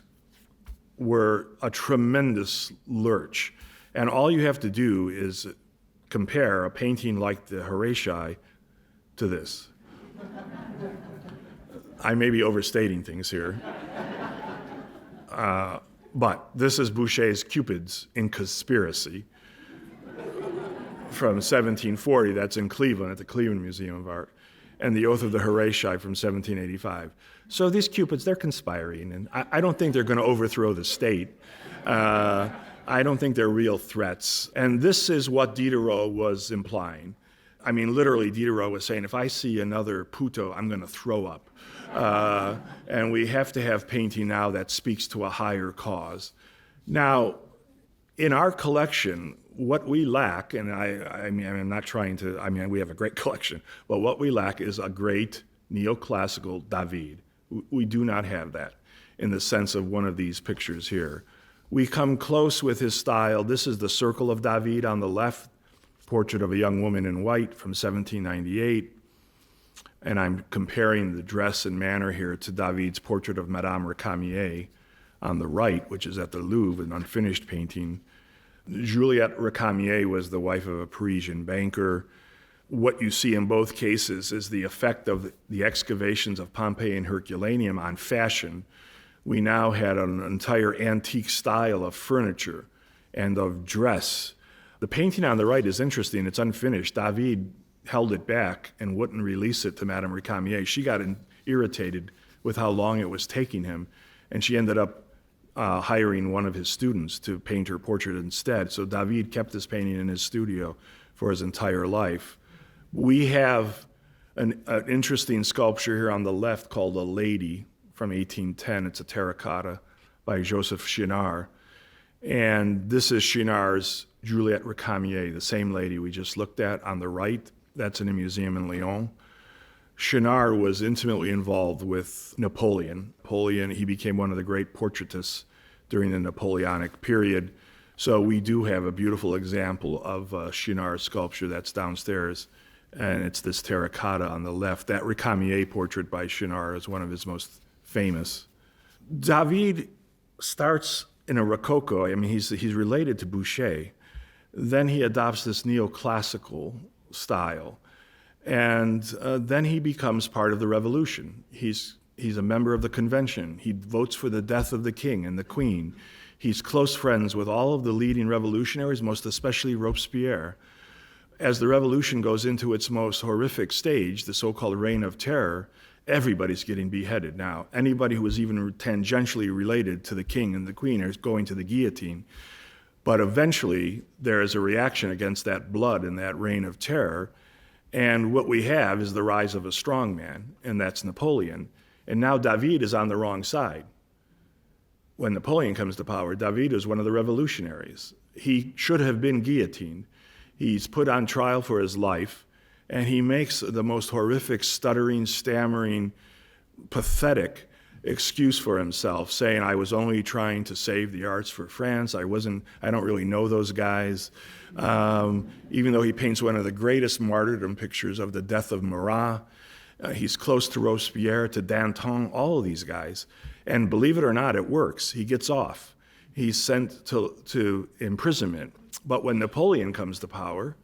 were a tremendous lurch. And all you have to do is compare a painting like the Horatii to this. I may be overstating things here. But this is Boucher's Cupids in Conspiracy from 1740. That's in Cleveland at the Cleveland Museum of Art. And The Oath of the Horatii from 1785. So these Cupids, they're conspiring, and I don't think they're going to overthrow the state. I I don't think they're real threats. And this is what Diderot was implying. I mean, literally, Diderot was saying, if I see another puto, I'm going to throw up. And we have to have painting now that speaks to a higher cause. Now, in our collection, what we lack, and I'm not trying to, we have a great collection, but what we lack is a great neoclassical David. We do not have that in the sense of one of these pictures here. We come close with his style. This is the Circle of David on the left, portrait of a young woman in white from 1798. And I'm comparing the dress and manner here to David's portrait of Madame Récamier on the right, which is at the Louvre, an unfinished painting. Juliette Récamier was the wife of a Parisian banker. What you see in both cases is the effect of the excavations of Pompeii and Herculaneum on fashion. We now had an entire antique style of furniture and of dress. The painting on the right is interesting. It's unfinished. David held it back and wouldn't release it to Madame Récamier. She got irritated with how long it was taking him, and she ended up hiring one of his students to paint her portrait instead. So David kept this painting in his studio for his entire life. We have an interesting sculpture here on the left called A Lady from 1810. It's a terracotta by Joseph Chinard. And this is Chinard's Juliette Récamier, the same lady we just looked at on the right. That's in a museum in Lyon. Chinard was intimately involved with Napoleon. He became one of the great portraitists during the Napoleonic period. So we do have a beautiful example of Chinard's sculpture that's downstairs, and it's this terracotta on the left. That Récamier portrait by Chinard is one of his most famous. David starts in a Rococo. He's related to Boucher. Then he adopts this neoclassical style. And then he becomes part of the revolution. He's a member of the convention. He votes for the death of the king and the queen. He's close friends with all of the leading revolutionaries, most especially Robespierre. As the revolution goes into its most horrific stage, the so-called Reign of Terror, everybody's getting beheaded now. Anybody who was even tangentially related to the king and the queen is going to the guillotine. But eventually, there is a reaction against that blood and that reign of terror. And what we have is the rise of a strong man, and that's Napoleon. And now David is on the wrong side. When Napoleon comes to power, David is one of the revolutionaries. He should have been guillotined. He's put on trial for his life, and he makes the most horrific, stuttering, stammering, pathetic excuse for himself, saying, I was only trying to save the arts for France. I don't really know those guys. Even though he paints one of the greatest martyrdom pictures of the death of Marat, he's close to Robespierre, to Danton, all of these guys. And believe it or not, it works. He gets off. He's sent to imprisonment. But when Napoleon comes to power,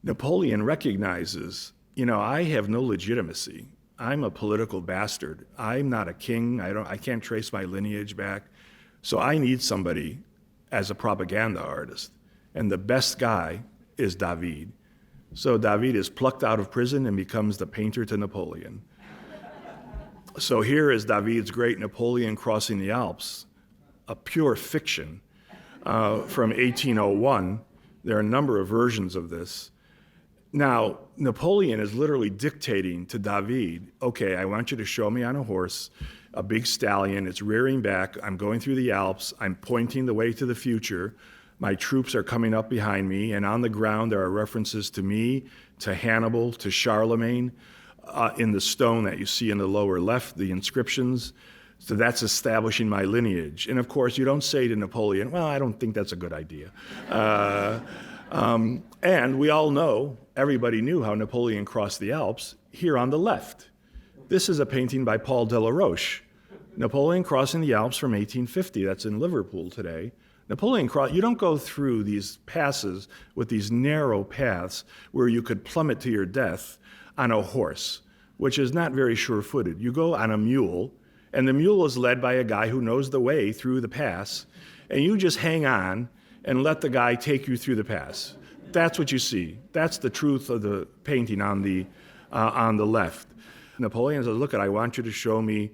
Napoleon recognizes, I have no legitimacy. I'm a political bastard. I'm not a king. I can't trace my lineage back. So I need somebody as a propaganda artist. And the best guy is David. So David is plucked out of prison and becomes the painter to Napoleon. So here is David's great Napoleon Crossing the Alps, a pure fiction from 1801. There are a number of versions of this. Now, Napoleon is literally dictating to David, okay, I want you to show me on a horse, a big stallion, it's rearing back, I'm going through the Alps, I'm pointing the way to the future, my troops are coming up behind me, and on the ground there are references to me, to Hannibal, to Charlemagne, in the stone that you see in the lower left, the inscriptions. So that's establishing my lineage. And of course, you don't say to Napoleon, well, I don't think that's a good idea. And we all know, everybody knew how Napoleon crossed the Alps here on the left. This is a painting by Paul Delaroche. Napoleon crossing the Alps from 1850. That's in Liverpool today. You don't go through these passes with these narrow paths where you could plummet to your death on a horse, which is not very sure-footed. You go on a mule, and the mule is led by a guy who knows the way through the pass, and you just hang on and let the guy take you through the pass. That's what you see. That's the truth of the painting on the left. Napoleon says, look, I want you to show me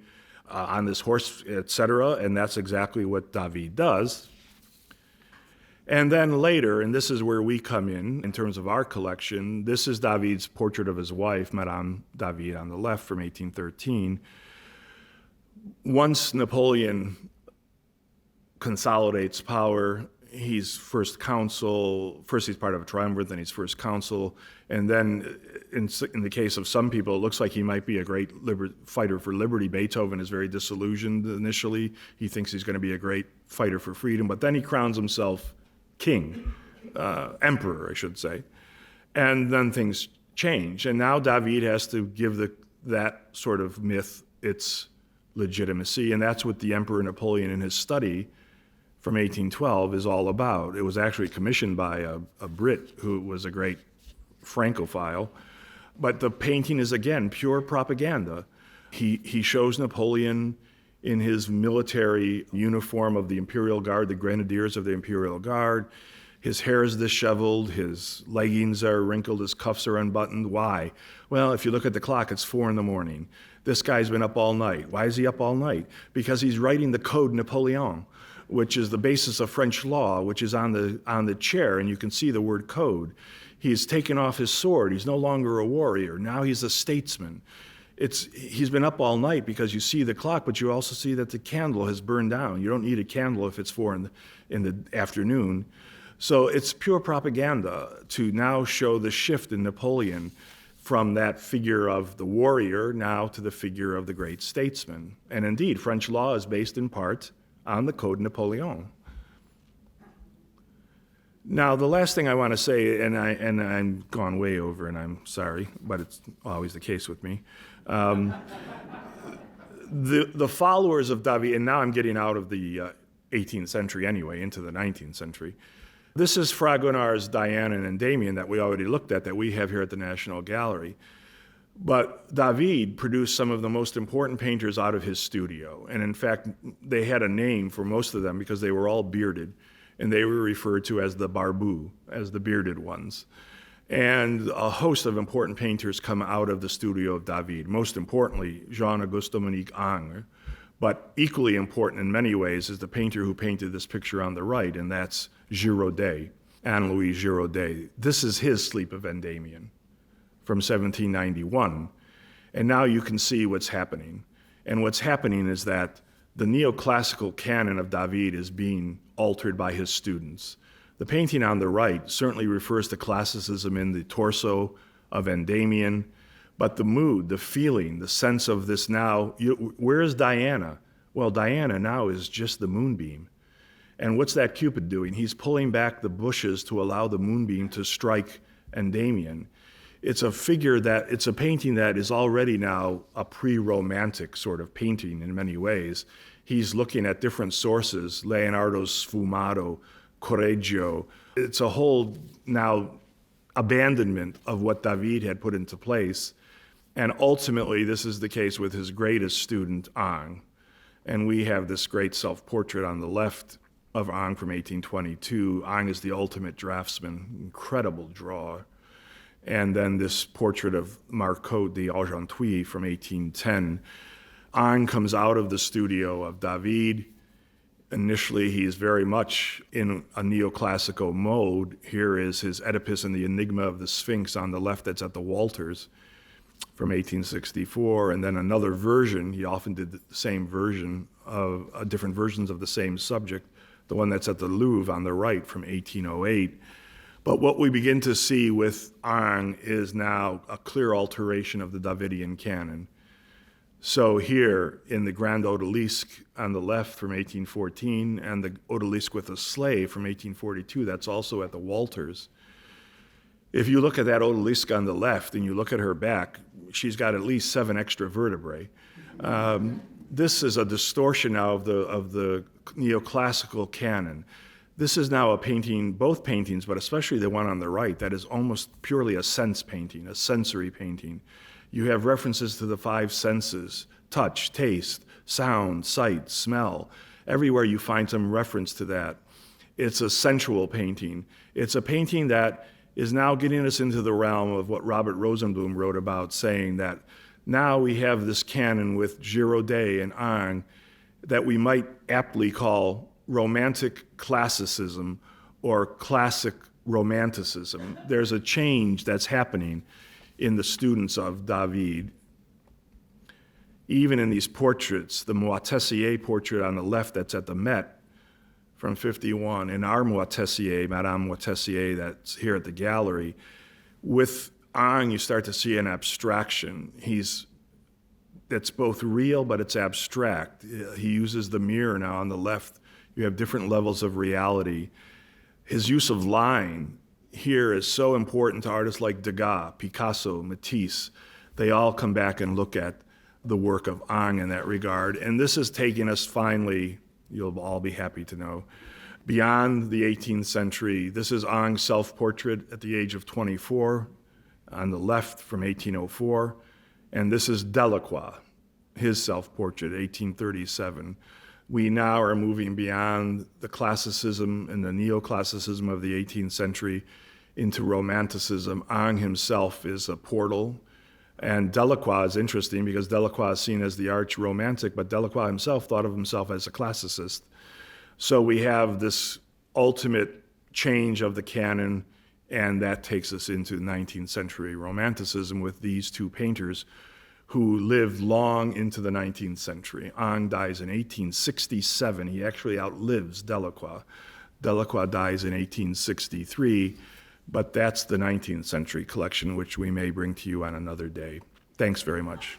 on this horse, etc., and that's exactly what David does. And then later, and this is where we come in terms of our collection, this is David's portrait of his wife, Madame David, on the left from 1813. Once Napoleon consolidates power, he's first consul, first he's part of a triumvirate, then he's first consul, and then in the case of some people, it looks like he might be a great fighter for liberty. Beethoven is very disillusioned initially. He thinks he's going to be a great fighter for freedom, but then he crowns himself king, emperor, I should say. And then things change. And now David has to give that sort of myth its legitimacy. And that's what the Emperor Napoleon in his study from 1812 is all about. It was actually commissioned by a Brit who was a great Francophile. But the painting is, again, pure propaganda. He shows Napoleon in his military uniform of the Imperial Guard, the Grenadiers of the Imperial Guard. His hair is disheveled, his leggings are wrinkled, his cuffs are unbuttoned. Why? Well, if you look at the clock, it's 4 a.m. This guy's been up all night. Why is he up all night? Because he's writing the Code Napoleon, which is the basis of French law, which is on the chair, and you can see the word code. He's taken off his sword. He's no longer a warrior. Now he's a statesman. He's been up all night because you see the clock, but you also see that the candle has burned down. You don't need a candle if it's 4 in the afternoon. So it's pure propaganda to now show the shift in Napoleon from that figure of the warrior now to the figure of the great statesman. And indeed, French law is based in part on the Code Napoleon. Now, the last thing I want to say, and I'm gone way over, and I'm sorry, but it's always the case with me. The followers of David, and now I'm getting out of the 18th century anyway, into the 19th century. This is Fragonard's Diana and Endymion that we already looked at, that we have here at the National Gallery. But David produced some of the most important painters out of his studio. And in fact, they had a name for most of them because they were all bearded, and they were referred to as the barbus, as the bearded ones. And a host of important painters come out of the studio of David. Most importantly, Jean-Auguste Dominique Ingres. But equally important in many ways is the painter who painted this picture on the right, and that's Girodet, Anne-Louise Girodet. This is his Sleep of Endymion from 1791. And now you can see what's happening. And what's happening is that the neoclassical canon of David is being altered by his students. The painting on the right certainly refers to classicism in the torso of Endymion, but the mood, the feeling, the sense of this now, where is Diana? Well, Diana now is just the moonbeam. And what's that Cupid doing? He's pulling back the bushes to allow the moonbeam to strike Endymion. It's a painting that is already now a pre-romantic sort of painting in many ways. He's looking at different sources, Leonardo's Sfumato, Correggio. It's a whole now abandonment of what David had put into place. And ultimately, this is the case with his greatest student, Ingres. And we have this great self-portrait on the left of Ingres from 1822. Ingres is the ultimate draftsman, incredible drawer. And then this portrait of Marcotte d'Argenteuil from 1810. Ingres comes out of the studio of David. Initially, he's very much in a neoclassical mode. Here is his Oedipus and the Enigma of the Sphinx on the left, that's at the Walters from 1864, and then another version. He often did the same version of different versions of the same subject, the one that's at the Louvre on the right from 1808. But what we begin to see with Ingres is now a clear alteration of the Davidian canon. So here in the Grand Odalisque on the left from 1814 and the Odalisque with a Slave from 1842, that's also at the Walters. If you look at that Odalisque on the left and you look at her back, she's got at least 7 extra vertebrae. This is a distortion now of the neoclassical canon. This is now a painting, both paintings, but especially the one on the right, that is almost purely a sense painting, a sensory painting. You have references to the 5 senses: touch, taste, sound, sight, smell. Everywhere you find some reference to that. It's a sensual painting. It's a painting that is now getting us into the realm of what Robert Rosenblum wrote about, saying that now we have this canon with Girodet and Ingres that we might aptly call romantic classicism or classic romanticism. There's a change that's happening in the students of David. Even in these portraits, the Moitessier portrait on the left that's at the Met from 51, and our Moitessier, Madame Moitessier, that's here at the gallery, with Ingres, you start to see an abstraction. That's both real, but it's abstract. He uses the mirror now on the left. You have different levels of reality. His use of line here is so important to artists like Degas, Picasso, Matisse. They all come back and look at the work of Ingres in that regard. And this is taking us finally, you'll all be happy to know, beyond the 18th century. This is Ingres' self-portrait at the age of 24 on the left from 1804. And this is Delacroix, his self-portrait, 1837. We now are moving beyond the classicism and the neoclassicism of the 18th century into romanticism. Ingres himself is a portal. And Delacroix is interesting because Delacroix is seen as the arch romantic, but Delacroix himself thought of himself as a classicist. So we have this ultimate change of the canon, and that takes us into 19th century romanticism with these two painters who lived long into the 19th century. Ingres dies in 1867. He actually outlives Delacroix. Delacroix dies in 1863, but that's the 19th century collection, which we may bring to you on another day. Thanks very much.